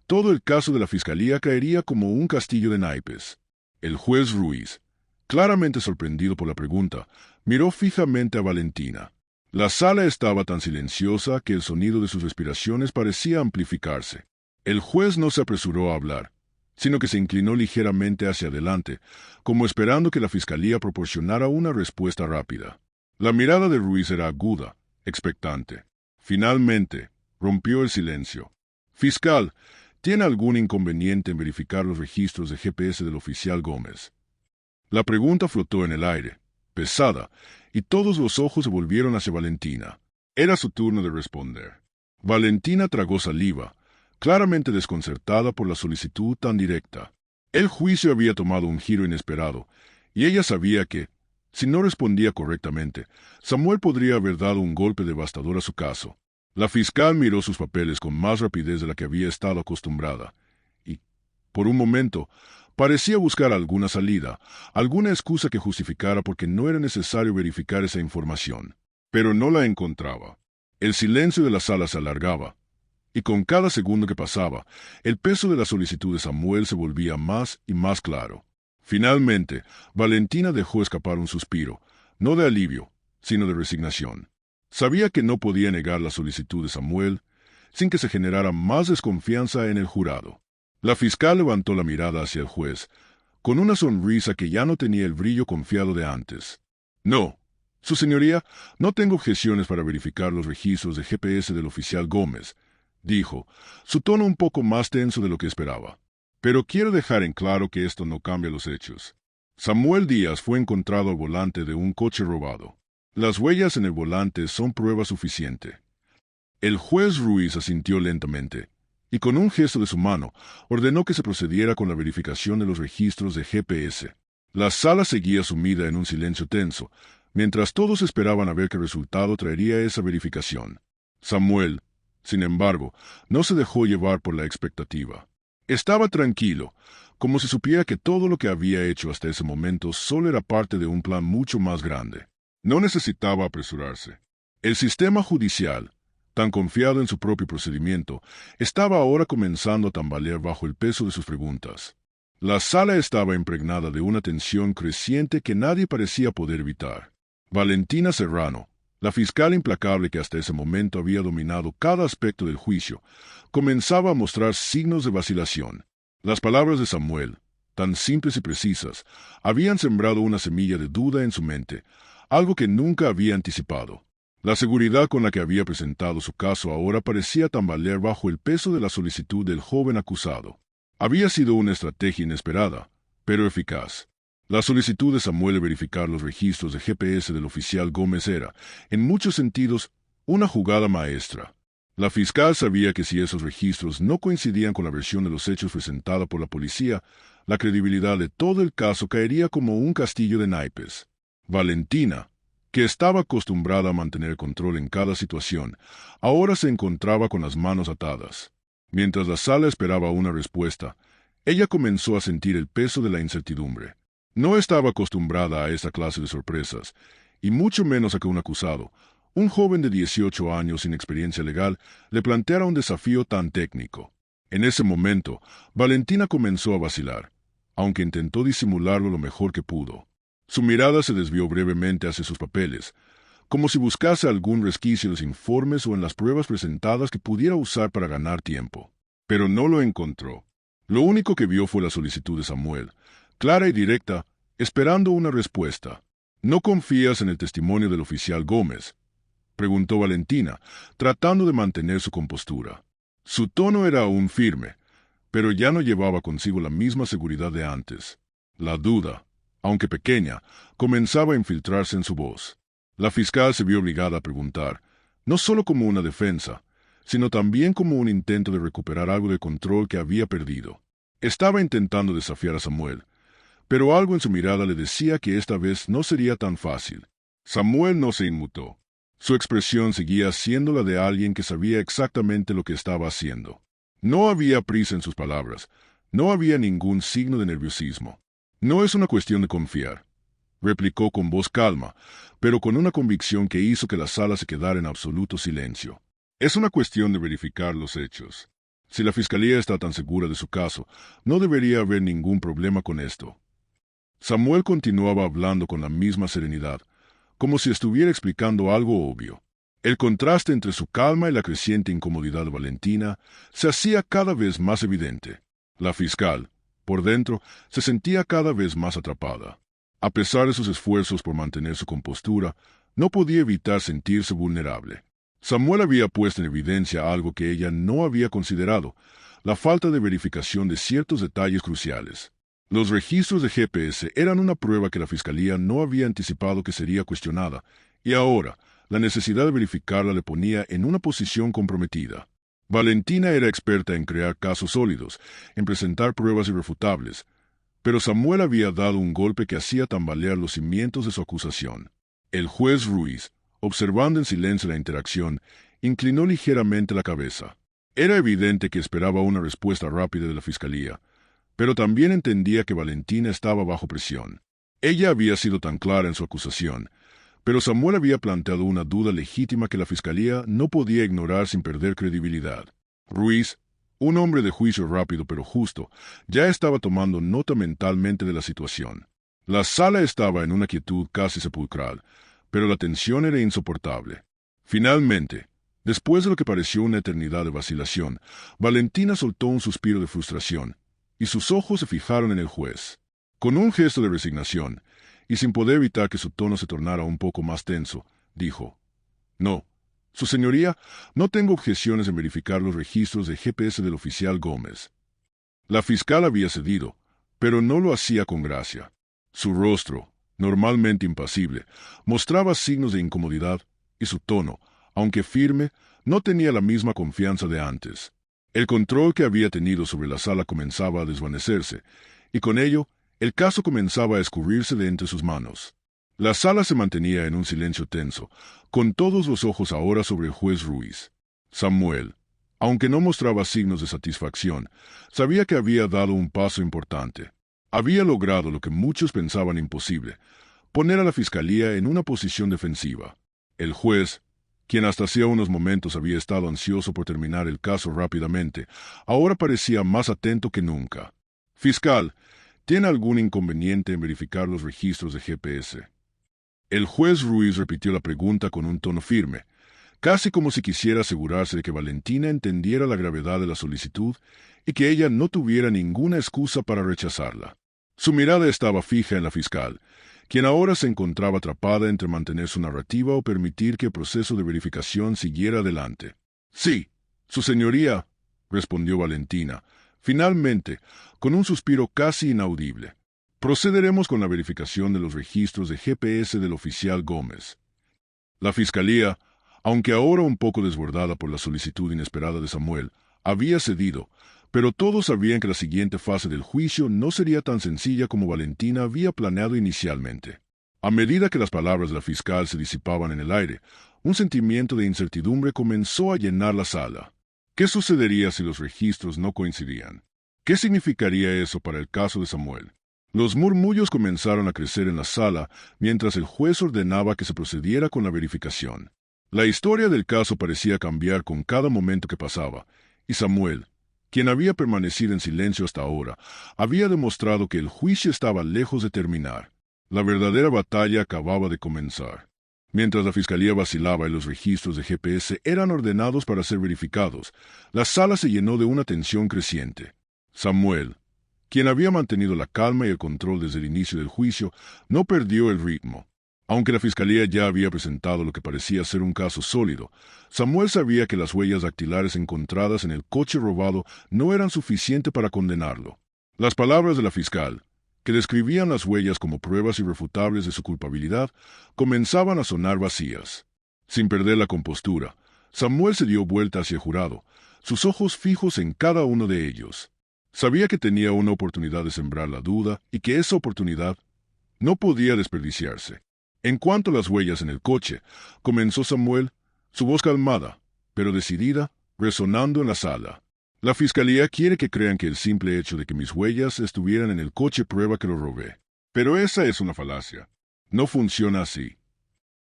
todo el caso de la fiscalía caería como un castillo de naipes. El juez Ruiz, claramente sorprendido por la pregunta, miró fijamente a Valentina. La sala estaba tan silenciosa que el sonido de sus respiraciones parecía amplificarse. El juez no se apresuró a hablar, sino que se inclinó ligeramente hacia adelante, como esperando que la fiscalía proporcionara una respuesta rápida. La mirada de Ruiz era aguda, expectante. Finalmente, rompió el silencio. «Fiscal, ¿tiene algún inconveniente en verificar los registros de GPS del oficial Gómez?» La pregunta flotó en el aire, pesada, y todos los ojos se volvieron hacia Valentina. Era su turno de responder. Valentina tragó saliva, claramente desconcertada por la solicitud tan directa. El juicio había tomado un giro inesperado, y ella sabía que, si no respondía correctamente, Samuel podría haber dado un golpe devastador a su caso. La fiscal miró sus papeles con más rapidez de la que había estado acostumbrada, y, por un momento, parecía buscar alguna salida, alguna excusa que justificara por qué no era necesario verificar esa información. Pero no la encontraba. El silencio de la sala se alargaba, y con cada segundo que pasaba, el peso de la solicitud de Samuel se volvía más y más claro. Finalmente, Valentina dejó escapar un suspiro, no de alivio, sino de resignación. Sabía que no podía negar la solicitud de Samuel sin que se generara más desconfianza en el jurado. La fiscal levantó la mirada hacia el juez, con una sonrisa que ya no tenía el brillo confiado de antes. «No, su señoría, no tengo objeciones para verificar los registros de GPS del oficial Gómez», dijo, su tono un poco más tenso de lo que esperaba. «Pero quiero dejar en claro que esto no cambia los hechos. Samuel Díaz fue encontrado al volante de un coche robado. Las huellas en el volante son prueba suficiente». El juez Ruiz asintió lentamente, y con un gesto de su mano, ordenó que se procediera con la verificación de los registros de GPS. La sala seguía sumida en un silencio tenso, mientras todos esperaban a ver qué resultado traería esa verificación. Samuel, sin embargo, no se dejó llevar por la expectativa. Estaba tranquilo, como si supiera que todo lo que había hecho hasta ese momento solo era parte de un plan mucho más grande. No necesitaba apresurarse. El sistema judicial, tan confiado en su propio procedimiento, estaba ahora comenzando a tambalear bajo el peso de sus preguntas. La sala estaba impregnada de una tensión creciente que nadie parecía poder evitar. Valentina Serrano, la fiscal implacable que hasta ese momento había dominado cada aspecto del juicio, comenzaba a mostrar signos de vacilación. Las palabras de Samuel, tan simples y precisas, habían sembrado una semilla de duda en su mente, algo que nunca había anticipado. La seguridad con la que había presentado su caso ahora parecía tambalear bajo el peso de la solicitud del joven acusado. Había sido una estrategia inesperada, pero eficaz. La solicitud de Samuel de verificar los registros de GPS del oficial Gómez era, en muchos sentidos, una jugada maestra. La fiscal sabía que si esos registros no coincidían con la versión de los hechos presentada por la policía, la credibilidad de todo el caso caería como un castillo de naipes. Valentina, que estaba acostumbrada a mantener control en cada situación, ahora se encontraba con las manos atadas. Mientras la sala esperaba una respuesta, ella comenzó a sentir el peso de la incertidumbre. No estaba acostumbrada a esta clase de sorpresas, y mucho menos a que un acusado, un joven de 18 años sin experiencia legal, le planteara un desafío tan técnico. En ese momento, Valentina comenzó a vacilar, aunque intentó disimularlo lo mejor que pudo. Su mirada se desvió brevemente hacia sus papeles, como si buscase algún resquicio en los informes o en las pruebas presentadas que pudiera usar para ganar tiempo. Pero no lo encontró. Lo único que vio fue la solicitud de Samuel, clara y directa, esperando una respuesta. «¿No confías en el testimonio del oficial Gómez?», preguntó Valentina, tratando de mantener su compostura. Su tono era aún firme, pero ya no llevaba consigo la misma seguridad de antes. La duda, aunque pequeña, comenzaba a infiltrarse en su voz. La fiscal se vio obligada a preguntar, no solo como una defensa, sino también como un intento de recuperar algo de control que había perdido. Estaba intentando desafiar a Samuel, pero algo en su mirada le decía que esta vez no sería tan fácil. Samuel no se inmutó. Su expresión seguía siendo la de alguien que sabía exactamente lo que estaba haciendo. No había prisa en sus palabras, no había ningún signo de nerviosismo. No es una cuestión de confiar, replicó con voz calma, pero con una convicción que hizo que la sala se quedara en absoluto silencio. Es una cuestión de verificar los hechos. Si la fiscalía está tan segura de su caso, no debería haber ningún problema con esto. Samuel continuaba hablando con la misma serenidad, como si estuviera explicando algo obvio. El contraste entre su calma y la creciente incomodidad de Valentina se hacía cada vez más evidente. La fiscal, por dentro, se sentía cada vez más atrapada. A pesar de sus esfuerzos por mantener su compostura, no podía evitar sentirse vulnerable. Samuel había puesto en evidencia algo que ella no había considerado, la falta de verificación de ciertos detalles cruciales. Los registros de GPS eran una prueba que la Fiscalía no había anticipado que sería cuestionada, y ahora, la necesidad de verificarla le ponía en una posición comprometida. Valentina era experta en crear casos sólidos, en presentar pruebas irrefutables, pero Samuel había dado un golpe que hacía tambalear los cimientos de su acusación. El juez Ruiz, observando en silencio la interacción, inclinó ligeramente la cabeza. Era evidente que esperaba una respuesta rápida de la Fiscalía, pero también entendía que Valentina estaba bajo presión. Ella había sido tan clara en su acusación, pero Samuel había planteado una duda legítima que la Fiscalía no podía ignorar sin perder credibilidad. Ruiz, un hombre de juicio rápido pero justo, ya estaba tomando nota mentalmente de la situación. La sala estaba en una quietud casi sepulcral, pero la tensión era insoportable. Finalmente, después de lo que pareció una eternidad de vacilación, Valentina soltó un suspiro de frustración, y sus ojos se fijaron en el juez. Con un gesto de resignación, y sin poder evitar que su tono se tornara un poco más tenso, dijo: «No, Su Señoría, no tengo objeciones en verificar los registros de GPS del oficial Gómez». La fiscal había cedido, pero no lo hacía con gracia. Su rostro, normalmente impasible, mostraba signos de incomodidad, y su tono, aunque firme, no tenía la misma confianza de antes. El control que había tenido sobre la sala comenzaba a desvanecerse, y con ello, el caso comenzaba a escurrirse de entre sus manos. La sala se mantenía en un silencio tenso, con todos los ojos ahora sobre el juez Ruiz. Samuel, aunque no mostraba signos de satisfacción, sabía que había dado un paso importante. Había logrado lo que muchos pensaban imposible: poner a la fiscalía en una posición defensiva. El juez, quien hasta hacía unos momentos había estado ansioso por terminar el caso rápidamente, ahora parecía más atento que nunca. «Fiscal, ¿tiene algún inconveniente en verificar los registros de GPS?» El juez Ruiz repitió la pregunta con un tono firme, casi como si quisiera asegurarse de que Valentina entendiera la gravedad de la solicitud y que ella no tuviera ninguna excusa para rechazarla. Su mirada estaba fija en la fiscal, quien ahora se encontraba atrapada entre mantener su narrativa o permitir que el proceso de verificación siguiera adelante. «Sí, Su Señoría», respondió Valentina, finalmente, con un suspiro casi inaudible. «Procederemos con la verificación de los registros de GPS del oficial Gómez». La Fiscalía, aunque ahora un poco desbordada por la solicitud inesperada de Samuel, había cedido, pero todos sabían que la siguiente fase del juicio no sería tan sencilla como Valentina había planeado inicialmente. A medida que las palabras de la fiscal se disipaban en el aire, un sentimiento de incertidumbre comenzó a llenar la sala. ¿Qué sucedería si los registros no coincidían? ¿Qué significaría eso para el caso de Samuel? Los murmullos comenzaron a crecer en la sala mientras el juez ordenaba que se procediera con la verificación. La historia del caso parecía cambiar con cada momento que pasaba, y Samuel, quien había permanecido en silencio hasta ahora, había demostrado que el juicio estaba lejos de terminar. La verdadera batalla acababa de comenzar. Mientras la fiscalía vacilaba y los registros de GPS eran ordenados para ser verificados, la sala se llenó de una tensión creciente. Samuel, quien había mantenido la calma y el control desde el inicio del juicio, no perdió el ritmo. Aunque la fiscalía ya había presentado lo que parecía ser un caso sólido, Samuel sabía que las huellas dactilares encontradas en el coche robado no eran suficientes para condenarlo. Las palabras de la fiscal, que describían las huellas como pruebas irrefutables de su culpabilidad, comenzaban a sonar vacías. Sin perder la compostura, Samuel se dio vuelta hacia el jurado, sus ojos fijos en cada uno de ellos. Sabía que tenía una oportunidad de sembrar la duda y que esa oportunidad no podía desperdiciarse. En cuanto a las huellas en el coche, comenzó Samuel, su voz calmada, pero decidida, resonando en la sala. La fiscalía quiere que crean que el simple hecho de que mis huellas estuvieran en el coche prueba que lo robé. Pero esa es una falacia. No funciona así.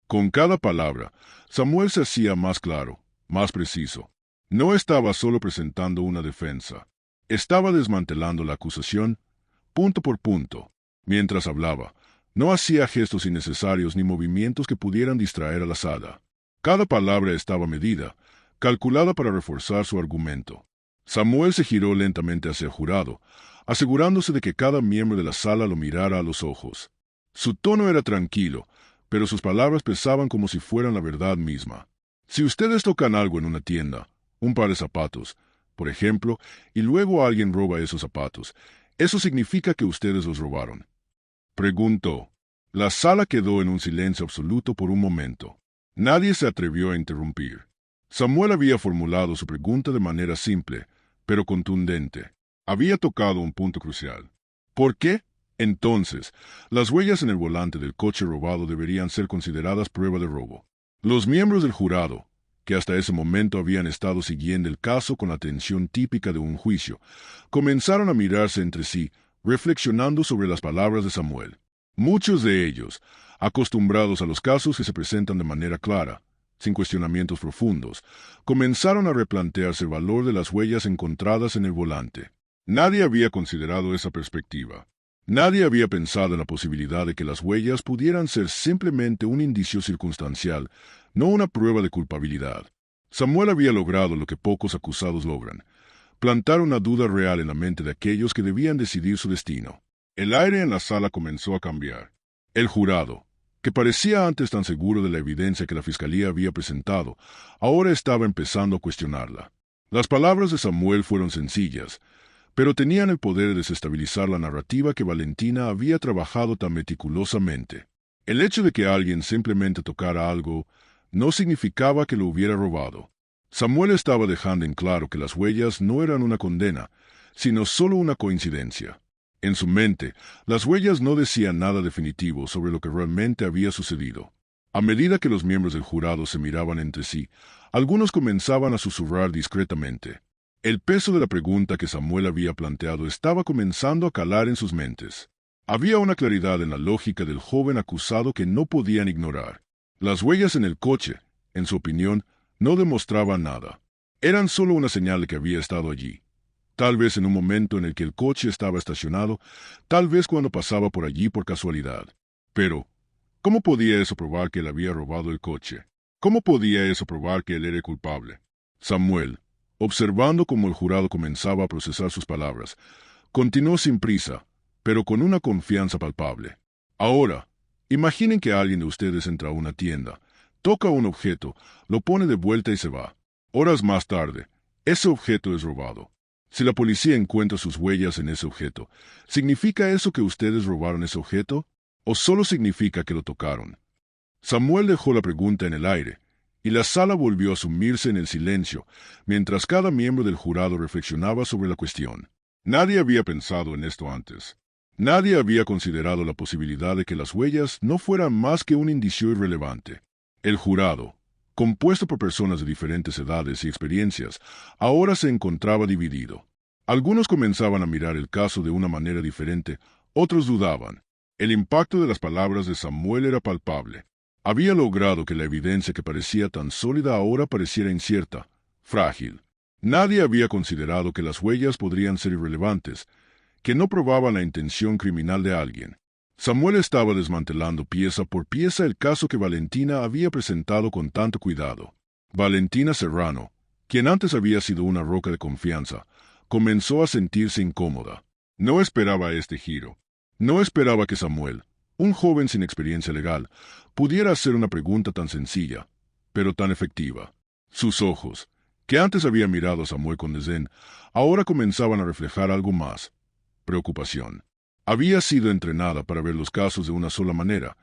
Con cada palabra, Samuel se hacía más claro, más preciso. No estaba solo presentando una defensa. Estaba desmantelando la acusación, punto por punto. Mientras hablaba, no hacía gestos innecesarios ni movimientos que pudieran distraer a la sala. Cada palabra estaba medida, calculada para reforzar su argumento. Samuel se giró lentamente hacia el jurado, asegurándose de que cada miembro de la sala lo mirara a los ojos. Su tono era tranquilo, pero sus palabras pesaban como si fueran la verdad misma. Si ustedes tocan algo en una tienda, un par de zapatos, por ejemplo, y luego alguien roba esos zapatos, eso significa que ustedes los robaron. Preguntó. La sala quedó en un silencio absoluto por un momento. Nadie se atrevió a interrumpir. Samuel había formulado su pregunta de manera simple, pero contundente. Había tocado un punto crucial. ¿Por qué, entonces, las huellas en el volante del coche robado deberían ser consideradas prueba de robo? Los miembros del jurado, que hasta ese momento habían estado siguiendo el caso con la atención típica de un juicio, comenzaron a mirarse entre sí, reflexionando sobre las palabras de Samuel. Muchos de ellos, acostumbrados a los casos que se presentan de manera clara, sin cuestionamientos profundos, comenzaron a replantearse el valor de las huellas encontradas en el volante. Nadie había considerado esa perspectiva. Nadie había pensado en la posibilidad de que las huellas pudieran ser simplemente un indicio circunstancial, no una prueba de culpabilidad. Samuel había logrado lo que pocos acusados logran: plantar una duda real en la mente de aquellos que debían decidir su destino. El aire en la sala comenzó a cambiar. El jurado, que parecía antes tan seguro de la evidencia que la fiscalía había presentado, ahora estaba empezando a cuestionarla. Las palabras de Samuel fueron sencillas, pero tenían el poder de desestabilizar la narrativa que Valentina había trabajado tan meticulosamente. El hecho de que alguien simplemente tocara algo no significaba que lo hubiera robado. Samuel estaba dejando en claro que las huellas no eran una condena, sino solo una coincidencia. En su mente, las huellas no decían nada definitivo sobre lo que realmente había sucedido. A medida que los miembros del jurado se miraban entre sí, algunos comenzaban a susurrar discretamente. El peso de la pregunta que Samuel había planteado estaba comenzando a calar en sus mentes. Había una claridad en la lógica del joven acusado que no podían ignorar. Las huellas en el coche, en su opinión, no demostraban nada. Eran solo una señal de que había estado allí. Tal vez en un momento en el que el coche estaba estacionado, tal vez cuando pasaba por allí por casualidad. Pero, ¿cómo podía eso probar que él había robado el coche? ¿Cómo podía eso probar que él era culpable? Samuel, observando cómo el jurado comenzaba a procesar sus palabras, continuó sin prisa, pero con una confianza palpable. Ahora, imaginen que alguien de ustedes entra a una tienda, toca un objeto, lo pone de vuelta y se va. Horas más tarde, ese objeto es robado. Si la policía encuentra sus huellas en ese objeto, ¿significa eso que ustedes robaron ese objeto? ¿O solo significa que lo tocaron? Samuel dejó la pregunta en el aire, y la sala volvió a sumirse en el silencio, mientras cada miembro del jurado reflexionaba sobre la cuestión. Nadie había pensado en esto antes. Nadie había considerado la posibilidad de que las huellas no fueran más que un indicio irrelevante. El jurado, compuesto por personas de diferentes edades y experiencias, ahora se encontraba dividido. Algunos comenzaban a mirar el caso de una manera diferente, otros dudaban. El impacto de las palabras de Samuel era palpable. Había logrado que la evidencia que parecía tan sólida ahora pareciera incierta, frágil. Nadie había considerado que las huellas podrían ser irrelevantes, que no probaban la intención criminal de alguien. Samuel estaba desmantelando pieza por pieza el caso que Valentina había presentado con tanto cuidado. Valentina Serrano, quien antes había sido una roca de confianza, comenzó a sentirse incómoda. No esperaba este giro. No esperaba que Samuel, un joven sin experiencia legal, pudiera hacer una pregunta tan sencilla, pero tan efectiva. Sus ojos, que antes habían mirado a Samuel con desdén, ahora comenzaban a reflejar algo más: preocupación. Había sido entrenada para ver los casos de una sola manera,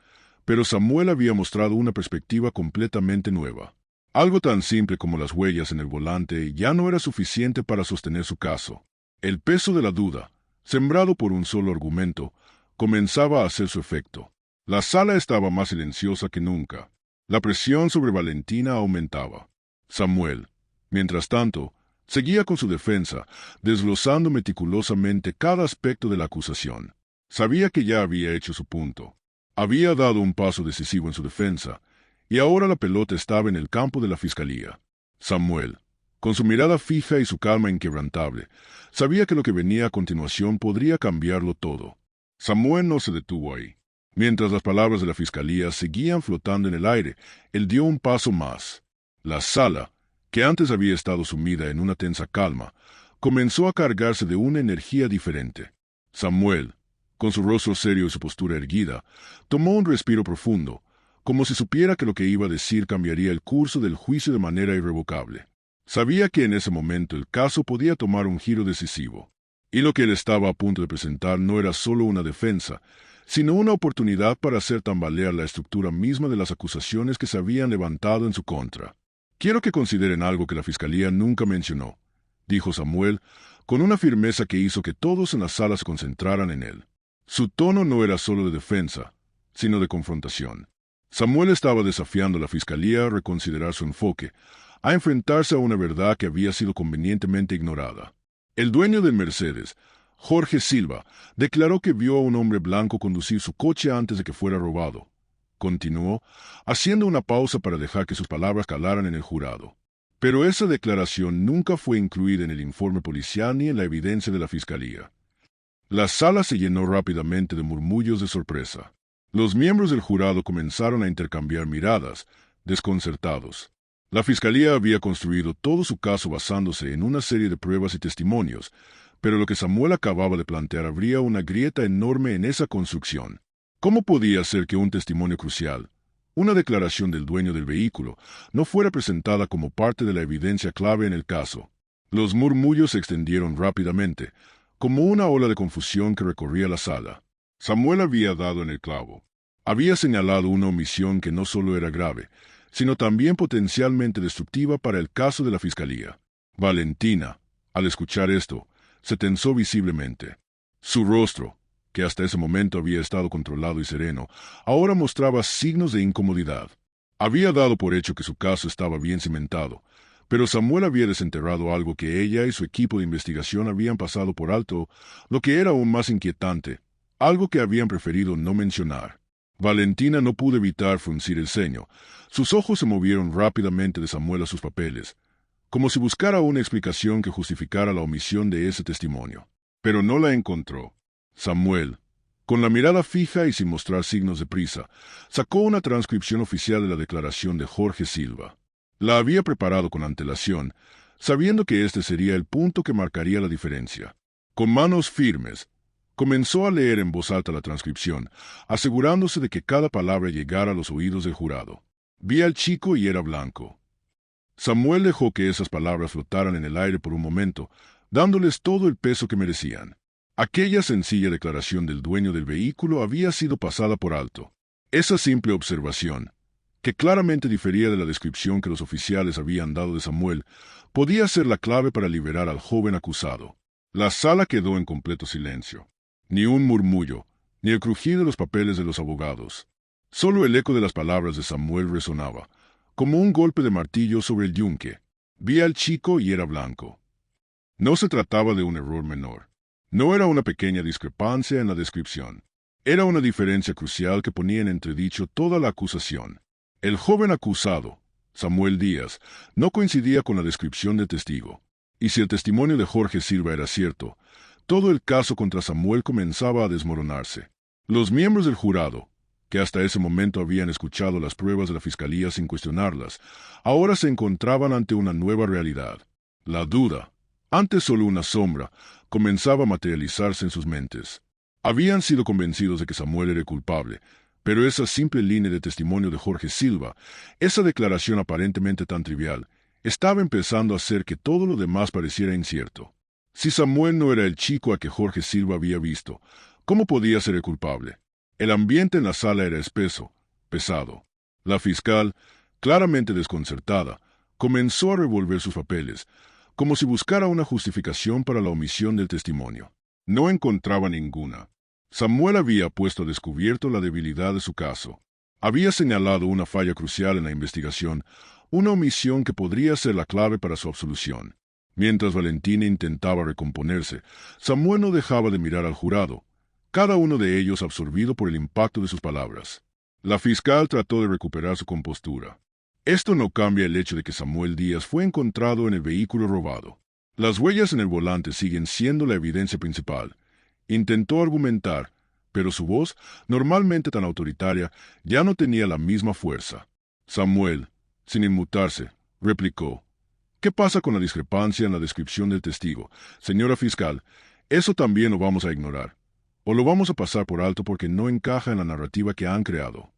pero Samuel había mostrado una perspectiva completamente nueva. Algo tan simple como las huellas en el volante ya no era suficiente para sostener su caso. El peso de la duda, sembrado por un solo argumento, comenzaba a hacer su efecto. La sala estaba más silenciosa que nunca. La presión sobre Valentina aumentaba. Samuel, mientras tanto, seguía con su defensa, desglosando meticulosamente cada aspecto de la acusación. Sabía que ya había hecho su punto. Había dado un paso decisivo en su defensa, y ahora la pelota estaba en el campo de la fiscalía. Samuel, con su mirada fija y su calma inquebrantable, sabía que lo que venía a continuación podría cambiarlo todo. Samuel no se detuvo ahí. Mientras las palabras de la fiscalía seguían flotando en el aire, él dio un paso más. La sala, que antes había estado sumida en una tensa calma, comenzó a cargarse de una energía diferente. Samuel, con su rostro serio y su postura erguida, tomó un respiro profundo, como si supiera que lo que iba a decir cambiaría el curso del juicio de manera irrevocable. Sabía que en ese momento el caso podía tomar un giro decisivo, y lo que él estaba a punto de presentar no era solo una defensa, sino una oportunidad para hacer tambalear la estructura misma de las acusaciones que se habían levantado en su contra. «Quiero que consideren algo que la fiscalía nunca mencionó», dijo Samuel, con una firmeza que hizo que todos en la sala se concentraran en él. Su tono no era solo de defensa, sino de confrontación. Samuel estaba desafiando a la fiscalía a reconsiderar su enfoque, a enfrentarse a una verdad que había sido convenientemente ignorada. El dueño del Mercedes, Jorge Silva, declaró que vio a un hombre blanco conducir su coche antes de que fuera robado. Continuó, haciendo una pausa para dejar que sus palabras calaran en el jurado. Pero esa declaración nunca fue incluida en el informe policial ni en la evidencia de la fiscalía. La sala se llenó rápidamente de murmullos de sorpresa. Los miembros del jurado comenzaron a intercambiar miradas, desconcertados. La fiscalía había construido todo su caso basándose en una serie de pruebas y testimonios, pero lo que Samuel acababa de plantear abría una grieta enorme en esa construcción. ¿Cómo podía ser que un testimonio crucial, una declaración del dueño del vehículo, no fuera presentada como parte de la evidencia clave en el caso? Los murmullos se extendieron rápidamente, como una ola de confusión que recorría la sala. Samuel había dado en el clavo. Había señalado una omisión que no solo era grave, sino también potencialmente destructiva para el caso de la fiscalía. Valentina, al escuchar esto, se tensó visiblemente. Su rostro, que hasta ese momento había estado controlado y sereno, ahora mostraba signos de incomodidad. Había dado por hecho que su caso estaba bien cimentado, pero Samuel había desenterrado algo que ella y su equipo de investigación habían pasado por alto, lo que era aún más inquietante, algo que habían preferido no mencionar. Valentina no pudo evitar fruncir el ceño. Sus ojos se movieron rápidamente de Samuel a sus papeles, como si buscara una explicación que justificara la omisión de ese testimonio. Pero no la encontró. Samuel, con la mirada fija y sin mostrar signos de prisa, sacó una transcripción oficial de la declaración de Jorge Silva. La había preparado con antelación, sabiendo que este sería el punto que marcaría la diferencia. Con manos firmes, comenzó a leer en voz alta la transcripción, asegurándose de que cada palabra llegara a los oídos del jurado. Vi al chico y era blanco. Samuel dejó que esas palabras flotaran en el aire por un momento, dándoles todo el peso que merecían. Aquella sencilla declaración del dueño del vehículo había sido pasada por alto. Esa simple observación, que claramente difería de la descripción que los oficiales habían dado de Samuel, podía ser la clave para liberar al joven acusado. La sala quedó en completo silencio. Ni un murmullo, ni el crujir de los papeles de los abogados. Solo el eco de las palabras de Samuel resonaba, como un golpe de martillo sobre el yunque. Vi al chico y era blanco. No se trataba de un error menor. No era una pequeña discrepancia en la descripción. Era una diferencia crucial que ponía en entredicho toda la acusación. El joven acusado, Samuel Díaz, no coincidía con la descripción del testigo. Y si el testimonio de Jorge Silva era cierto, todo el caso contra Samuel comenzaba a desmoronarse. Los miembros del jurado, que hasta ese momento habían escuchado las pruebas de la fiscalía sin cuestionarlas, ahora se encontraban ante una nueva realidad. La duda, antes solo una sombra, comenzaba a materializarse en sus mentes. Habían sido convencidos de que Samuel era culpable, pero esa simple línea de testimonio de Jorge Silva, esa declaración aparentemente tan trivial, estaba empezando a hacer que todo lo demás pareciera incierto. Si Samuel no era el chico a que Jorge Silva había visto, ¿cómo podía ser el culpable? El ambiente en la sala era espeso, pesado. La fiscal, Claramente desconcertada, comenzó a revolver sus papeles, como si buscara una justificación para la omisión del testimonio. No encontraba ninguna. Samuel había puesto a descubierto la debilidad de su caso. Había señalado una falla crucial en la investigación, una omisión que podría ser la clave para su absolución. Mientras Valentina intentaba recomponerse, Samuel no dejaba de mirar al jurado, cada uno de ellos absorbido por el impacto de sus palabras. La fiscal trató de recuperar su compostura. Esto no cambia el hecho de que Samuel Díaz fue encontrado en el vehículo robado. Las huellas en el volante siguen siendo la evidencia principal. Intentó argumentar, pero su voz, normalmente tan autoritaria, ya no tenía la misma fuerza. Samuel, sin inmutarse, replicó: ¿Qué pasa con la discrepancia en la descripción del testigo? Señora fiscal, eso también lo vamos a ignorar. O lo vamos a pasar por alto porque no encaja en la narrativa que han creado.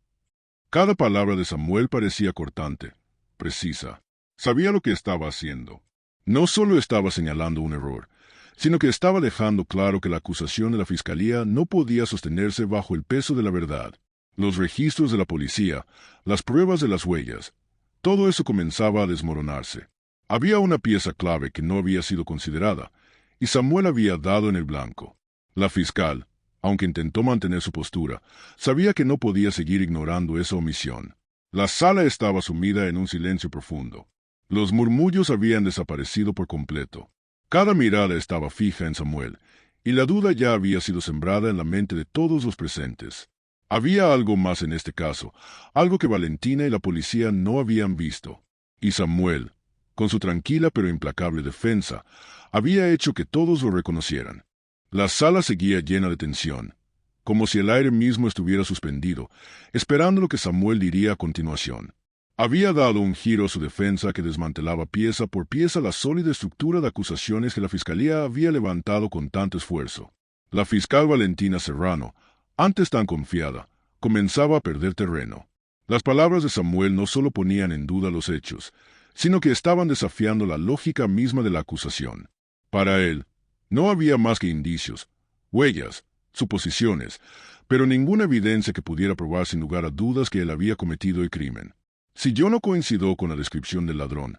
Cada palabra de Samuel parecía cortante, precisa. Sabía lo que estaba haciendo. No solo estaba señalando un error, sino que estaba dejando claro que la acusación de la fiscalía no podía sostenerse bajo el peso de la verdad. Los registros de la policía, las pruebas de las huellas, todo eso comenzaba a desmoronarse. Había una pieza clave que no había sido considerada, y Samuel había dado en el blanco. La fiscal, aunque intentó mantener su postura, sabía que no podía seguir ignorando esa omisión. La sala estaba sumida en un silencio profundo. Los murmullos habían desaparecido por completo. Cada mirada estaba fija en Samuel, y la duda ya había sido sembrada en la mente de todos los presentes. Había algo más en este caso, algo que Valentina y la policía no habían visto. Y Samuel, con su tranquila pero implacable defensa, había hecho que todos lo reconocieran. La sala seguía llena de tensión, como si el aire mismo estuviera suspendido, esperando lo que Samuel diría a continuación. Había dado un giro a su defensa que desmantelaba pieza por pieza la sólida estructura de acusaciones que la fiscalía había levantado con tanto esfuerzo. La fiscal Valentina Serrano, antes tan confiada, comenzaba a perder terreno. Las palabras de Samuel no solo ponían en duda los hechos, sino que estaban desafiando la lógica misma de la acusación. Para él, no había más que indicios, huellas, suposiciones, pero ninguna evidencia que pudiera probar sin lugar a dudas que él había cometido el crimen. Si yo no coincido con la descripción del ladrón,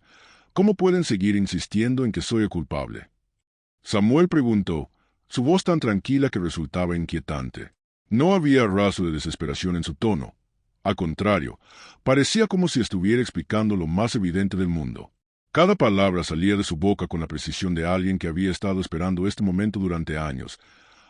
¿cómo pueden seguir insistiendo en que soy el culpable? Samuel preguntó, su voz tan tranquila que resultaba inquietante. No había rastro de desesperación en su tono. Al contrario, parecía como si estuviera explicando lo más evidente del mundo. Cada palabra salía de su boca con la precisión de alguien que había estado esperando este momento durante años,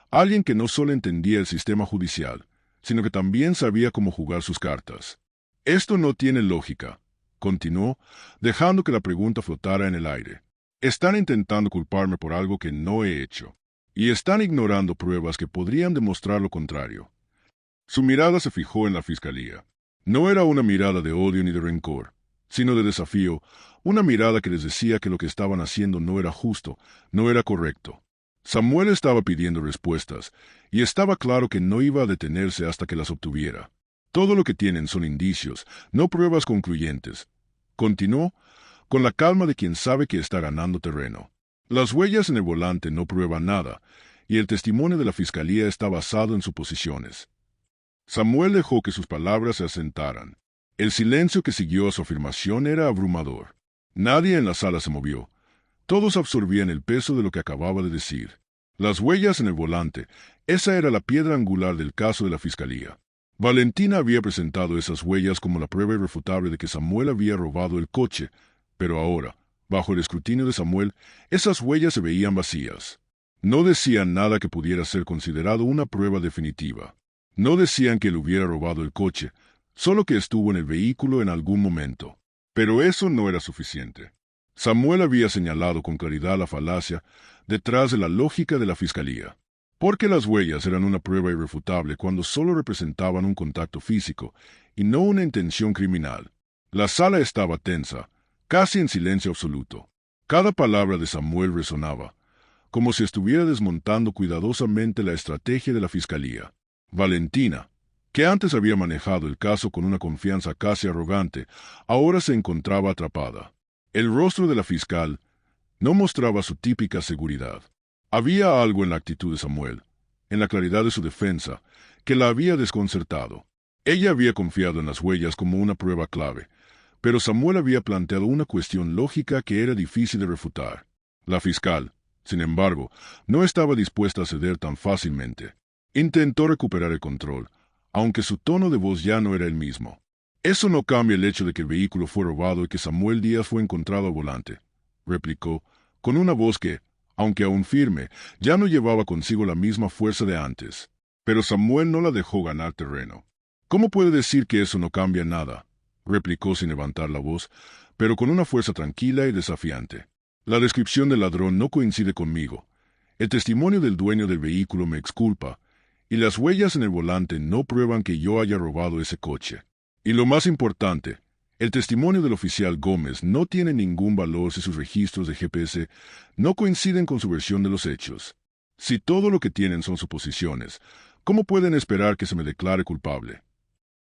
alguien que no solo entendía el sistema judicial, sino que también sabía cómo jugar sus cartas. Esto no tiene lógica, continuó, dejando que la pregunta flotara en el aire. Están intentando culparme por algo que no he hecho, y están ignorando pruebas que podrían demostrar lo contrario. Su mirada se fijó en la fiscalía. No era una mirada de odio ni de rencor, sino de desafío, una mirada que les decía que lo que estaban haciendo no era justo, no era correcto. Samuel estaba pidiendo respuestas, y estaba claro que no iba a detenerse hasta que las obtuviera. Todo lo que tienen son indicios, no pruebas concluyentes. Continuó, con la calma de quien sabe que está ganando terreno. Las huellas en el volante no prueban nada, y el testimonio de la fiscalía está basado en suposiciones. Samuel dejó que sus palabras se asentaran. El silencio que siguió a su afirmación era abrumador. Nadie en la sala se movió. Todos absorbían el peso de lo que acababa de decir. Las huellas en el volante, esa era la piedra angular del caso de la fiscalía. Valentina había presentado esas huellas como la prueba irrefutable de que Samuel había robado el coche, pero ahora, bajo el escrutinio de Samuel, esas huellas se veían vacías. No decían nada que pudiera ser considerado una prueba definitiva. No decían que él hubiera robado el coche, solo que estuvo en el vehículo en algún momento. Pero eso no era suficiente. Samuel había señalado con claridad la falacia detrás de la lógica de la fiscalía. Porque las huellas eran una prueba irrefutable cuando solo representaban un contacto físico y no una intención criminal. La sala estaba tensa, casi en silencio absoluto. Cada palabra de Samuel resonaba, como si estuviera desmontando cuidadosamente la estrategia de la fiscalía. Valentina, que antes había manejado el caso con una confianza casi arrogante, ahora se encontraba atrapada. El rostro de la fiscal no mostraba su típica seguridad. Había algo en la actitud de Samuel, en la claridad de su defensa, que la había desconcertado. Ella había confiado en las huellas como una prueba clave, Pero Samuel había planteado una cuestión lógica que era difícil de refutar. La fiscal, sin embargo, no estaba dispuesta a ceder tan fácilmente. Intentó recuperar el control, aunque su tono de voz ya no era el mismo. «Eso no cambia el hecho de que el vehículo fue robado y que Samuel Díaz fue encontrado al volante», replicó, con una voz que, aunque aún firme, ya no llevaba consigo la misma fuerza de antes. Pero Samuel no la dejó ganar terreno. «¿Cómo puede decir que eso no cambia nada?», replicó sin levantar la voz, pero con una fuerza tranquila y desafiante. «La descripción del ladrón no coincide conmigo. El testimonio del dueño del vehículo me exculpa, y las huellas en el volante no prueban que yo haya robado ese coche. Y lo más importante, el testimonio del oficial Gómez no tiene ningún valor si sus registros de GPS no coinciden con su versión de los hechos. Si todo lo que tienen son suposiciones, ¿cómo pueden esperar que se me declare culpable?».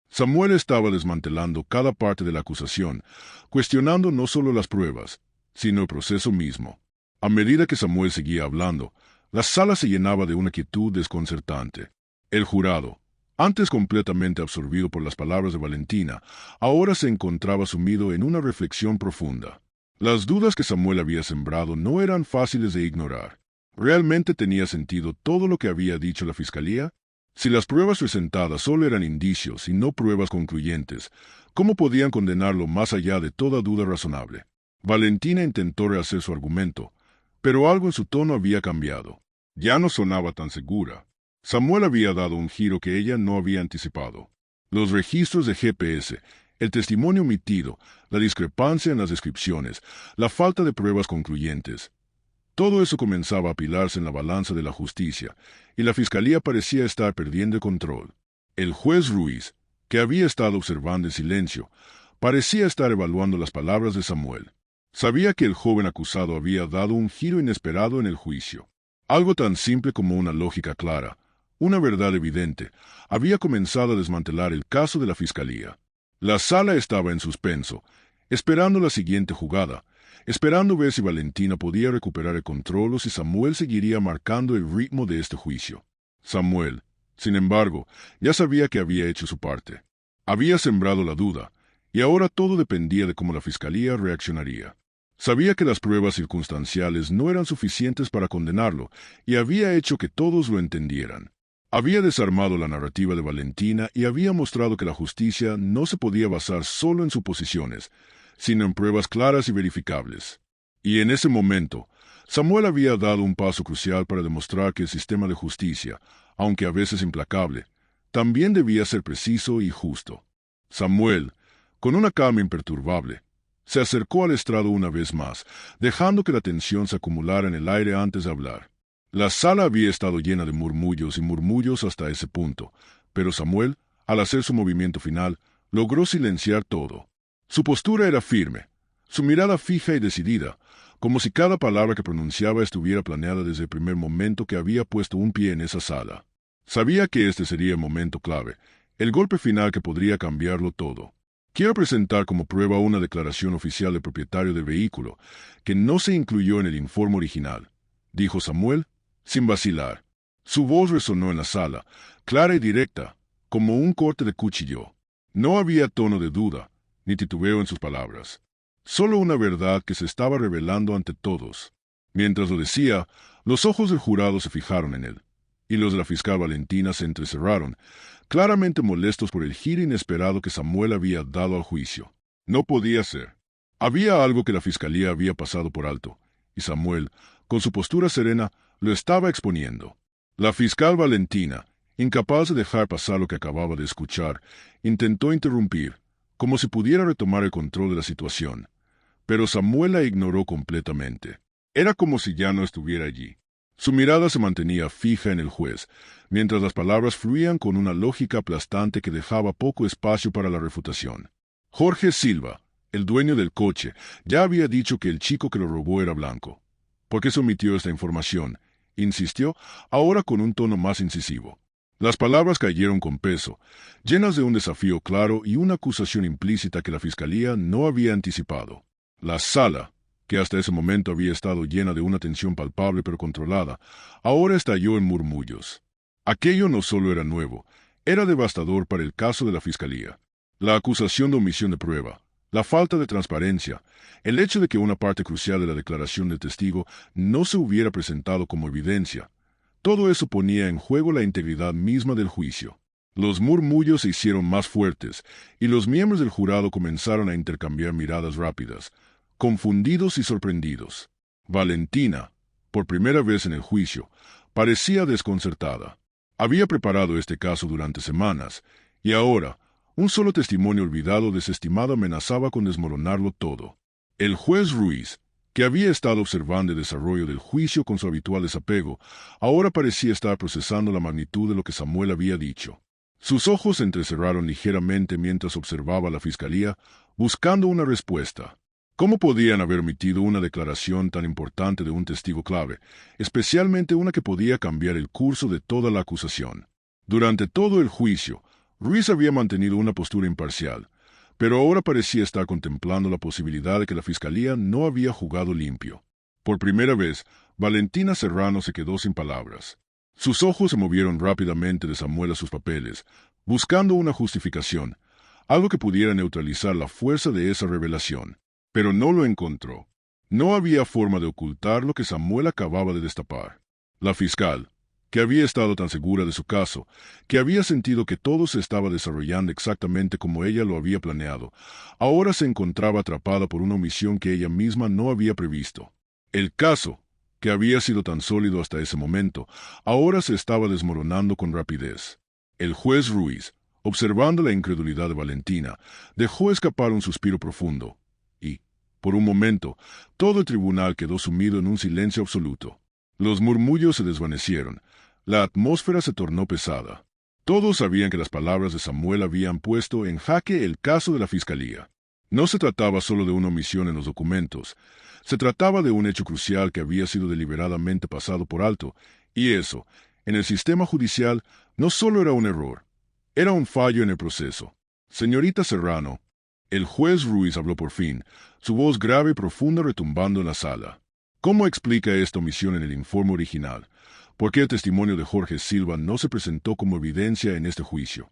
Samuel estaba desmantelando cada parte de la acusación, cuestionando no solo las pruebas, sino el proceso mismo. A medida que Samuel seguía hablando, la sala se llenaba de una quietud desconcertante. El jurado, antes completamente absorbido por las palabras de Valentina, ahora se encontraba sumido en una reflexión profunda. Las dudas que Samuel había sembrado no eran fáciles de ignorar. ¿Realmente tenía sentido todo lo que había dicho la fiscalía? Si las pruebas presentadas solo eran indicios y no pruebas concluyentes, ¿cómo podían condenarlo más allá de toda duda razonable? Valentina intentó rehacer su argumento, pero algo en su tono había cambiado. Ya no sonaba tan segura. Samuel había dado un giro que ella no había anticipado. Los registros de GPS, el testimonio omitido, la discrepancia en las descripciones, la falta de pruebas concluyentes. Todo eso comenzaba a apilarse en la balanza de la justicia, y la fiscalía parecía estar perdiendo el control. El juez Ruiz, que había estado observando en silencio, parecía estar evaluando las palabras de Samuel. Sabía que el joven acusado había dado un giro inesperado en el juicio. Algo tan simple como una lógica clara, una verdad evidente, había comenzado a desmantelar el caso de la fiscalía. La sala estaba en suspenso, esperando la siguiente jugada, esperando ver si Valentina podía recuperar el control o si Samuel seguiría marcando el ritmo de este juicio. Samuel, sin embargo, ya sabía que había hecho su parte. Había sembrado la duda, y ahora todo dependía de cómo la fiscalía reaccionaría. Sabía que las pruebas circunstanciales no eran suficientes para condenarlo, y había hecho que todos lo entendieran. Había desarmado la narrativa de Valentina y había mostrado que la justicia no se podía basar solo en suposiciones, sino en pruebas claras y verificables. Y en ese momento, Samuel había dado un paso crucial para demostrar que el sistema de justicia, aunque a veces implacable, también debía ser preciso y justo. Samuel, con una calma imperturbable, se acercó al estrado una vez más, dejando que la tensión se acumulara en el aire antes de hablar. La sala había estado llena de murmullos y murmullos hasta ese punto, pero Samuel, al hacer su movimiento final, logró silenciar todo. Su postura era firme, su mirada fija y decidida, como si cada palabra que pronunciaba estuviera planeada desde el primer momento que había puesto un pie en esa sala. Sabía que este sería el momento clave, el golpe final que podría cambiarlo todo. Quiero presentar como prueba una declaración oficial del propietario del vehículo, que no se incluyó en el informe original, dijo Samuel, sin vacilar. Su voz resonó en la sala, clara y directa, como un corte de cuchillo. No había tono de duda, ni titubeo en sus palabras. Solo una verdad que se estaba revelando ante todos. Mientras lo decía, los ojos del jurado se fijaron en él, y los de la fiscal Valentina se entrecerraron, claramente molestos por el giro inesperado que Samuel había dado al juicio. No podía ser. Había algo que la fiscalía había pasado por alto, y Samuel, con su postura serena, lo estaba exponiendo. La fiscal Valentina, incapaz de dejar pasar lo que acababa de escuchar, intentó interrumpir, como si pudiera retomar el control de la situación. Pero Samuel la ignoró completamente. Era como si ya no estuviera allí. Su mirada se mantenía fija en el juez, mientras las palabras fluían con una lógica aplastante que dejaba poco espacio para la refutación. Jorge Silva, el dueño del coche, ya había dicho que el chico que lo robó era blanco. ¿Por qué se omitió esta información?, insistió, ahora con un tono más incisivo. Las palabras cayeron con peso, llenas de un desafío claro y una acusación implícita que la fiscalía no había anticipado. La sala, que hasta ese momento había estado llena de una tensión palpable pero controlada, ahora estalló en murmullos. Aquello no solo era nuevo, era devastador para el caso de la fiscalía. La acusación de omisión de prueba, La falta de transparencia, el hecho de que una parte crucial de la declaración del testigo no se hubiera presentado como evidencia, todo eso ponía en juego la integridad misma del juicio. Los murmullos se hicieron más fuertes, y los miembros del jurado comenzaron a intercambiar miradas rápidas, confundidos y sorprendidos. Valentina, por primera vez en el juicio, parecía desconcertada. Había preparado este caso durante semanas, y ahora, un solo testimonio olvidado o desestimado amenazaba con desmoronarlo todo. El juez Ruiz, que había estado observando el desarrollo del juicio con su habitual desapego, ahora parecía estar procesando la magnitud de lo que Samuel había dicho. Sus ojos se entrecerraron ligeramente mientras observaba a la fiscalía, buscando una respuesta. ¿Cómo podían haber omitido una declaración tan importante de un testigo clave, especialmente una que podía cambiar el curso de toda la acusación? Durante todo el juicio, Ruiz había mantenido una postura imparcial, pero ahora parecía estar contemplando la posibilidad de que la fiscalía no había jugado limpio. Por primera vez, Valentina Serrano se quedó sin palabras. Sus ojos se movieron rápidamente de Samuel a sus papeles, buscando una justificación, algo que pudiera neutralizar la fuerza de esa revelación. Pero no lo encontró. No había forma de ocultar lo que Samuel acababa de destapar. La fiscal, que había estado tan segura de su caso, que había sentido que todo se estaba desarrollando exactamente como ella lo había planeado, ahora se encontraba atrapada por una omisión que ella misma no había previsto. El caso, que había sido tan sólido hasta ese momento, ahora se estaba desmoronando con rapidez. El juez Ruiz, observando la incredulidad de Valentina, dejó escapar un suspiro profundo, y, por un momento, todo el tribunal quedó sumido en un silencio absoluto. Los murmullos se desvanecieron, la atmósfera se tornó pesada. Todos sabían que las palabras de Samuel habían puesto en jaque el caso de la fiscalía. No se trataba solo de una omisión en los documentos, se trataba de un hecho crucial que había sido deliberadamente pasado por alto, y eso, en el sistema judicial, no solo era un error, era un fallo en el proceso. Señorita Serrano, el juez Ruiz habló por fin, su voz grave y profunda retumbando en la sala. ¿Cómo explica esta omisión en el informe original? ¿Por qué el testimonio de Jorge Silva no se presentó como evidencia en este juicio?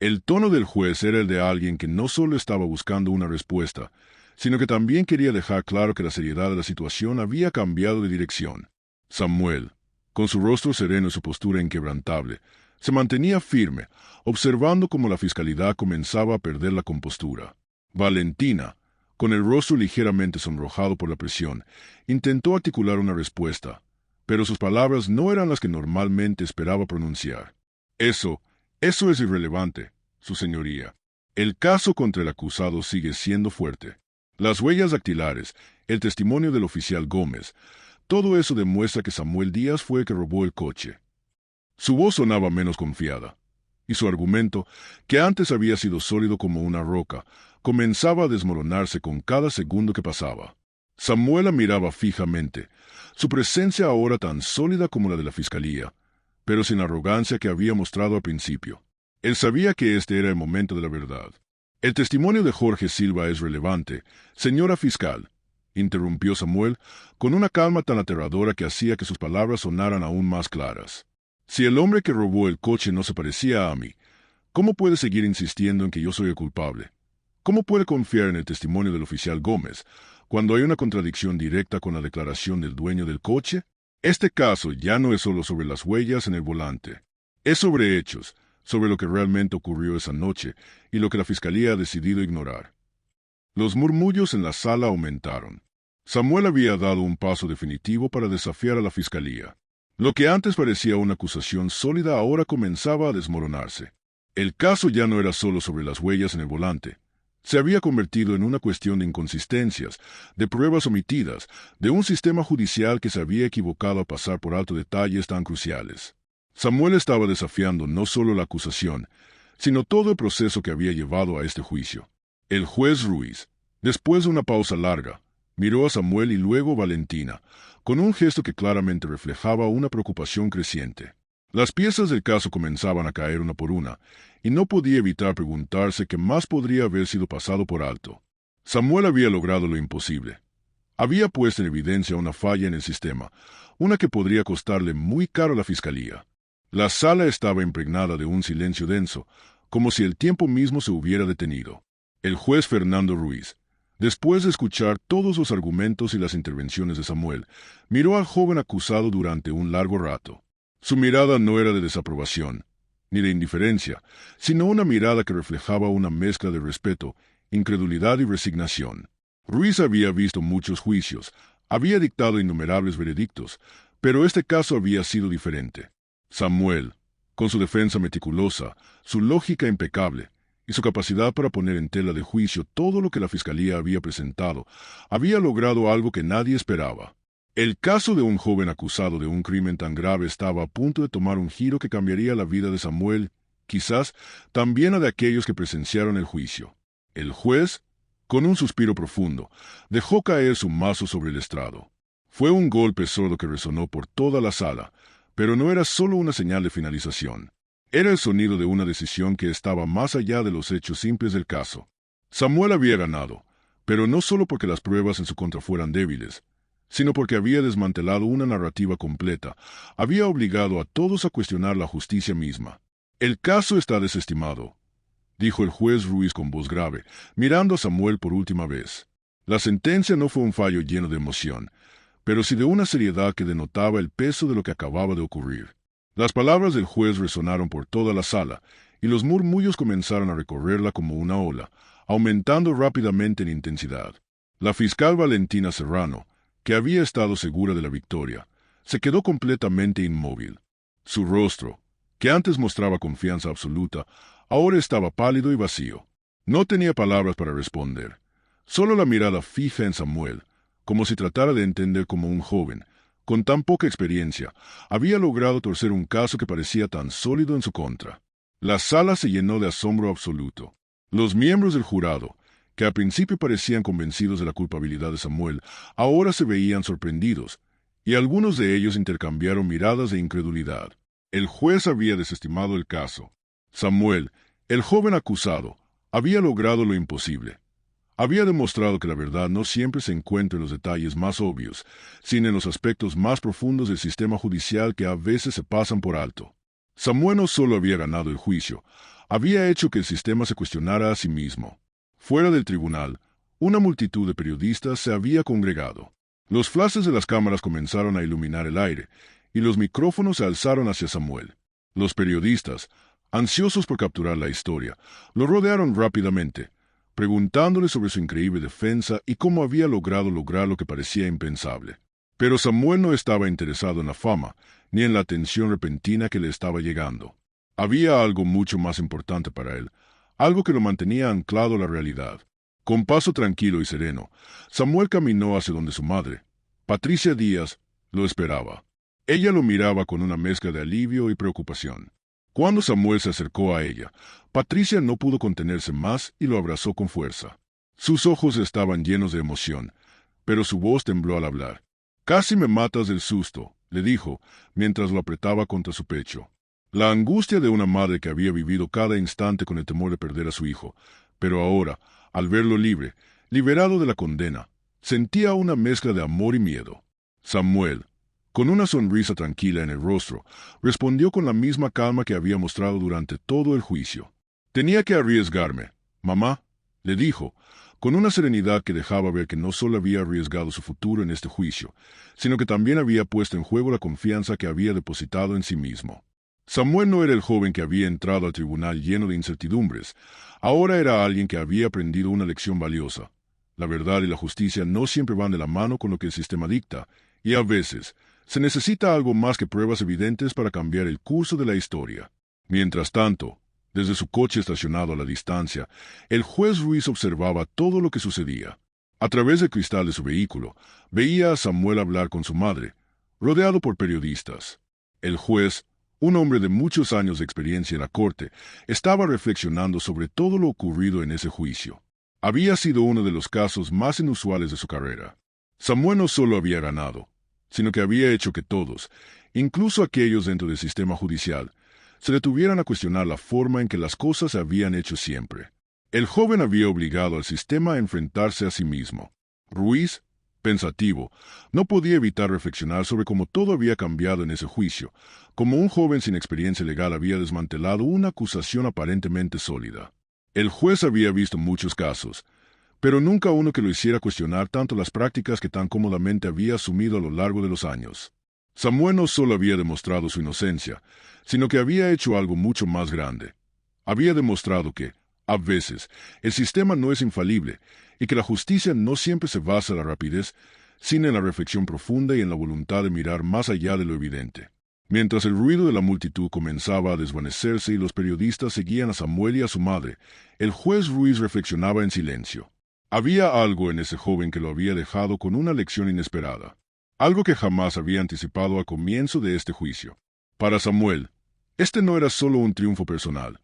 El tono del juez era el de alguien que no solo estaba buscando una respuesta, sino que también quería dejar claro que la seriedad de la situación había cambiado de dirección. Samuel, con su rostro sereno y su postura inquebrantable, se mantenía firme, observando cómo la fiscalía comenzaba a perder la compostura. Valentina, con el rostro ligeramente sonrojado por la presión, intentó articular una respuesta, pero sus palabras no eran las que normalmente esperaba pronunciar. Eso es irrelevante, su señoría. El caso contra el acusado sigue siendo fuerte. Las huellas dactilares, el testimonio del oficial Gómez, todo eso demuestra que Samuel Díaz fue el que robó el coche. Su voz sonaba menos confiada, y su argumento, que antes había sido sólido como una roca, comenzaba a desmoronarse con cada segundo que pasaba. Samuel la miraba fijamente, su presencia ahora tan sólida como la de la fiscalía, pero sin la arrogancia que había mostrado al principio. Él sabía que este era el momento de la verdad. El testimonio de Jorge Silva es relevante, señora fiscal, interrumpió Samuel, con una calma tan aterradora que hacía que sus palabras sonaran aún más claras. Si el hombre que robó el coche no se parecía a mí, ¿cómo puede seguir insistiendo en que yo soy el culpable? ¿Cómo puede confiar en el testimonio del oficial Gómez, cuando hay una contradicción directa con la declaración del dueño del coche? Este caso ya no es solo sobre las huellas en el volante. Es sobre hechos, sobre lo que realmente ocurrió esa noche y lo que la fiscalía ha decidido ignorar. Los murmullos en la sala aumentaron. Samuel había dado un paso definitivo para desafiar a la fiscalía. Lo que antes parecía una acusación sólida ahora comenzaba a desmoronarse. El caso ya no era solo sobre las huellas en el volante. Se había convertido en una cuestión de inconsistencias, de pruebas omitidas, de un sistema judicial que se había equivocado a pasar por alto detalles tan cruciales. Samuel estaba desafiando no solo la acusación, sino todo el proceso que había llevado a este juicio. El juez Ruiz, después de una pausa larga, miró a Samuel y luego a Valentina, con un gesto que claramente reflejaba una preocupación creciente. Las piezas del caso comenzaban a caer una por una, y no podía evitar preguntarse qué más podría haber sido pasado por alto. Samuel había logrado lo imposible. Había puesto en evidencia una falla en el sistema, una que podría costarle muy caro a la fiscalía. La sala estaba impregnada de un silencio denso, como si el tiempo mismo se hubiera detenido. El juez Fernando Ruiz, después de escuchar todos los argumentos y las intervenciones de Samuel, miró al joven acusado durante un largo rato. Su mirada no era de desaprobación, ni de indiferencia, sino una mirada que reflejaba una mezcla de respeto, incredulidad y resignación. Ruiz había visto muchos juicios, había dictado innumerables veredictos, pero este caso había sido diferente. Samuel, con su defensa meticulosa, su lógica impecable y su capacidad para poner en tela de juicio todo lo que la fiscalía había presentado, había logrado algo que nadie esperaba. El caso de un joven acusado de un crimen tan grave estaba a punto de tomar un giro que cambiaría la vida de Samuel, quizás también la de aquellos que presenciaron el juicio. El juez, con un suspiro profundo, dejó caer su mazo sobre el estrado. Fue un golpe sordo que resonó por toda la sala, pero no era solo una señal de finalización. Era el sonido de una decisión que estaba más allá de los hechos simples del caso. Samuel había ganado, pero no solo porque las pruebas en su contra fueran débiles, sino porque había desmantelado una narrativa completa, había obligado a todos a cuestionar la justicia misma. El caso está desestimado, dijo el juez Ruiz con voz grave, mirando a Samuel por última vez. La sentencia no fue un fallo lleno de emoción, pero sí de una seriedad que denotaba el peso de lo que acababa de ocurrir. Las palabras del juez resonaron por toda la sala, y los murmullos comenzaron a recorrerla como una ola, aumentando rápidamente en intensidad. La fiscal Valentina Serrano, que había estado segura de la victoria, se quedó completamente inmóvil. Su rostro, que antes mostraba confianza absoluta, ahora estaba pálido y vacío. No tenía palabras para responder, solo la mirada fija en Samuel, como si tratara de entender cómo un joven, con tan poca experiencia, había logrado torcer un caso que parecía tan sólido en su contra. La sala se llenó de asombro absoluto. Los miembros del jurado, que al principio parecían convencidos de la culpabilidad de Samuel, ahora se veían sorprendidos, y algunos de ellos intercambiaron miradas de incredulidad. El juez había desestimado el caso. Samuel, el joven acusado, había logrado lo imposible. Había demostrado que la verdad no siempre se encuentra en los detalles más obvios, sino en los aspectos más profundos del sistema judicial que a veces se pasan por alto. Samuel no solo había ganado el juicio, había hecho que el sistema se cuestionara a sí mismo. Fuera del tribunal, una multitud de periodistas se había congregado. Los flashes de las cámaras comenzaron a iluminar el aire, y los micrófonos se alzaron hacia Samuel. Los periodistas, ansiosos por capturar la historia, lo rodearon rápidamente, preguntándole sobre su increíble defensa y cómo había logrado lograr lo que parecía impensable. Pero Samuel no estaba interesado en la fama, ni en la atención repentina que le estaba llegando. Había algo mucho más importante para él, algo que lo mantenía anclado a la realidad. Con paso tranquilo y sereno, Samuel caminó hacia donde su madre, Patricia Díaz, lo esperaba. Ella lo miraba con una mezcla de alivio y preocupación. Cuando Samuel se acercó a ella, Patricia no pudo contenerse más y lo abrazó con fuerza. Sus ojos estaban llenos de emoción, pero su voz tembló al hablar. «Casi me matas del susto», le dijo, mientras lo apretaba contra su pecho. La angustia de una madre que había vivido cada instante con el temor de perder a su hijo, pero ahora, al verlo libre, liberado de la condena, sentía una mezcla de amor y miedo. Samuel, con una sonrisa tranquila en el rostro, respondió con la misma calma que había mostrado durante todo el juicio. «Tenía que arriesgarme, mamá», le dijo, con una serenidad que dejaba ver que no solo había arriesgado su futuro en este juicio, sino que también había puesto en juego la confianza que había depositado en sí mismo. Samuel no era el joven que había entrado al tribunal lleno de incertidumbres. Ahora era alguien que había aprendido una lección valiosa. La verdad y la justicia no siempre van de la mano con lo que el sistema dicta, y a veces se necesita algo más que pruebas evidentes para cambiar el curso de la historia. Mientras tanto, desde su coche estacionado a la distancia, el juez Ruiz observaba todo lo que sucedía. A través del cristal de su vehículo, veía a Samuel hablar con su madre, rodeado por periodistas. El juez, un hombre de muchos años de experiencia en la corte, estaba reflexionando sobre todo lo ocurrido en ese juicio. Había sido uno de los casos más inusuales de su carrera. Samuel no solo había ganado, sino que había hecho que todos, incluso aquellos dentro del sistema judicial, se detuvieran a cuestionar la forma en que las cosas se habían hecho siempre. El joven había obligado al sistema a enfrentarse a sí mismo. Ruiz, pensativo, no podía evitar reflexionar sobre cómo todo había cambiado en ese juicio, como un joven sin experiencia legal había desmantelado una acusación aparentemente sólida. El juez había visto muchos casos, pero nunca uno que lo hiciera cuestionar tanto las prácticas que tan cómodamente había asumido a lo largo de los años. Samuel no solo había demostrado su inocencia, sino que había hecho algo mucho más grande. Había demostrado que, a veces, el sistema no es infalible y que la justicia no siempre se basa en la rapidez, sino en la reflexión profunda y en la voluntad de mirar más allá de lo evidente. Mientras el ruido de la multitud comenzaba a desvanecerse y los periodistas seguían a Samuel y a su madre, el juez Ruiz reflexionaba en silencio. Había algo en ese joven que lo había dejado con una lección inesperada, algo que jamás había anticipado al comienzo de este juicio. Para Samuel, este no era solo un triunfo personal,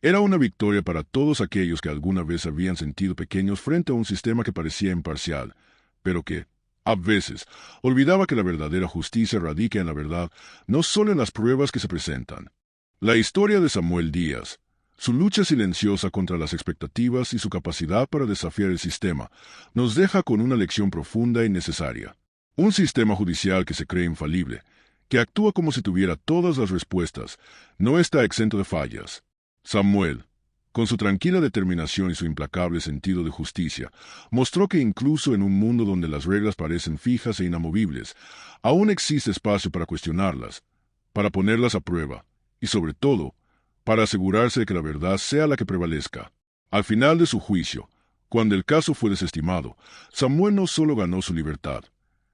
era una victoria para todos aquellos que alguna vez habían sentido pequeños frente a un sistema que parecía imparcial, pero que, a veces, olvidaba que la verdadera justicia radica en la verdad, no solo en las pruebas que se presentan. La historia de Samuel Díaz, su lucha silenciosa contra las expectativas y su capacidad para desafiar el sistema, nos deja con una lección profunda y necesaria. Un sistema judicial que se cree infalible, que actúa como si tuviera todas las respuestas, no está exento de fallas. Samuel, con su tranquila determinación y su implacable sentido de justicia, mostró que incluso en un mundo donde las reglas parecen fijas e inamovibles, aún existe espacio para cuestionarlas, para ponerlas a prueba, y sobre todo, para asegurarse de que la verdad sea la que prevalezca. Al final de su juicio, cuando el caso fue desestimado, Samuel no solo ganó su libertad,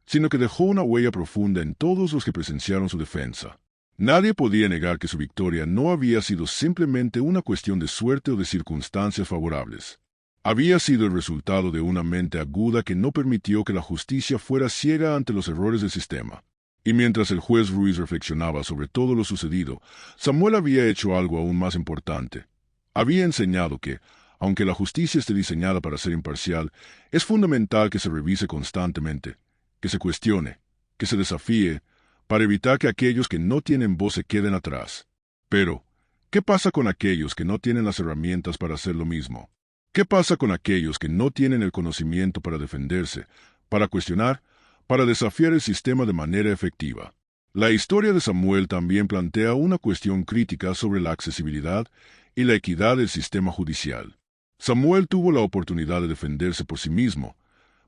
sino que dejó una huella profunda en todos los que presenciaron su defensa. Nadie podía negar que su victoria no había sido simplemente una cuestión de suerte o de circunstancias favorables. Había sido el resultado de una mente aguda que no permitió que la justicia fuera ciega ante los errores del sistema. Y mientras el juez Ruiz reflexionaba sobre todo lo sucedido, Samuel había hecho algo aún más importante. Había enseñado que, aunque la justicia esté diseñada para ser imparcial, es fundamental que se revise constantemente, que se cuestione, que se desafíe, para evitar que aquellos que no tienen voz se queden atrás. Pero, ¿qué pasa con aquellos que no tienen las herramientas para hacer lo mismo? ¿Qué pasa con aquellos que no tienen el conocimiento para defenderse, para cuestionar, para desafiar el sistema de manera efectiva? La historia de Samuel también plantea una cuestión crítica sobre la accesibilidad y la equidad del sistema judicial. Samuel tuvo la oportunidad de defenderse por sí mismo,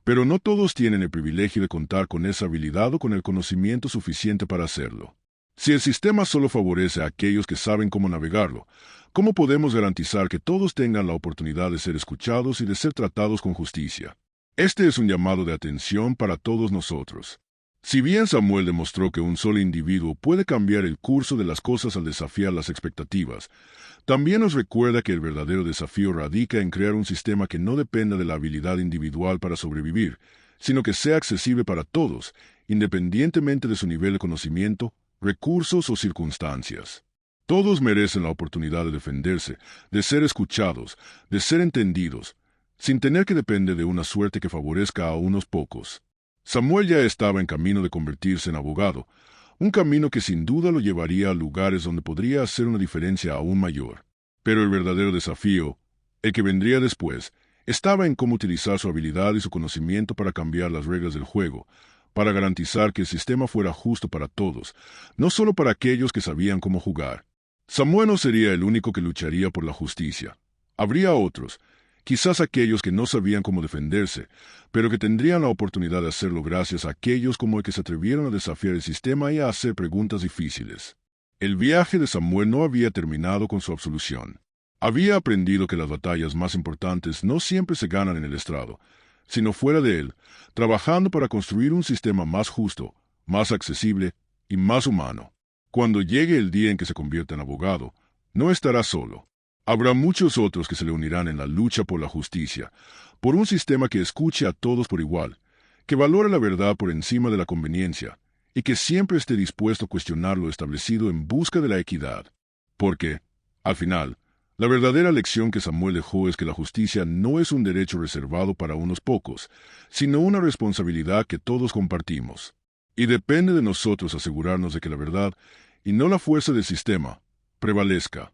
pero no todos tienen el privilegio de contar con esa habilidad o con el conocimiento suficiente para hacerlo. Si el sistema solo favorece a aquellos que saben cómo navegarlo, ¿cómo podemos garantizar que todos tengan la oportunidad de ser escuchados y de ser tratados con justicia? Este es un llamado de atención para todos nosotros. Si bien Samuel demostró que un solo individuo puede cambiar el curso de las cosas al desafiar las expectativas, también nos recuerda que el verdadero desafío radica en crear un sistema que no dependa de la habilidad individual para sobrevivir, sino que sea accesible para todos, independientemente de su nivel de conocimiento, recursos o circunstancias. Todos merecen la oportunidad de defenderse, de ser escuchados, de ser entendidos, sin tener que depender de una suerte que favorezca a unos pocos. Samuel ya estaba en camino de convertirse en abogado, un camino que sin duda lo llevaría a lugares donde podría hacer una diferencia aún mayor. Pero el verdadero desafío, el que vendría después, estaba en cómo utilizar su habilidad y su conocimiento para cambiar las reglas del juego, para garantizar que el sistema fuera justo para todos, no solo para aquellos que sabían cómo jugar. Samuel no sería el único que lucharía por la justicia. Habría otros, quizás aquellos que no sabían cómo defenderse, pero que tendrían la oportunidad de hacerlo gracias a aquellos como el que se atrevieron a desafiar el sistema y a hacer preguntas difíciles. El viaje de Samuel no había terminado con su absolución. Había aprendido que las batallas más importantes no siempre se ganan en el estrado, sino fuera de él, trabajando para construir un sistema más justo, más accesible y más humano. Cuando llegue el día en que se convierta en abogado, no estará solo. Habrá muchos otros que se le unirán en la lucha por la justicia, por un sistema que escuche a todos por igual, que valore la verdad por encima de la conveniencia, y que siempre esté dispuesto a cuestionar lo establecido en busca de la equidad. Porque, al final, la verdadera lección que Samuel dejó es que la justicia no es un derecho reservado para unos pocos, sino una responsabilidad que todos compartimos. Y depende de nosotros asegurarnos de que la verdad, y no la fuerza del sistema, prevalezca.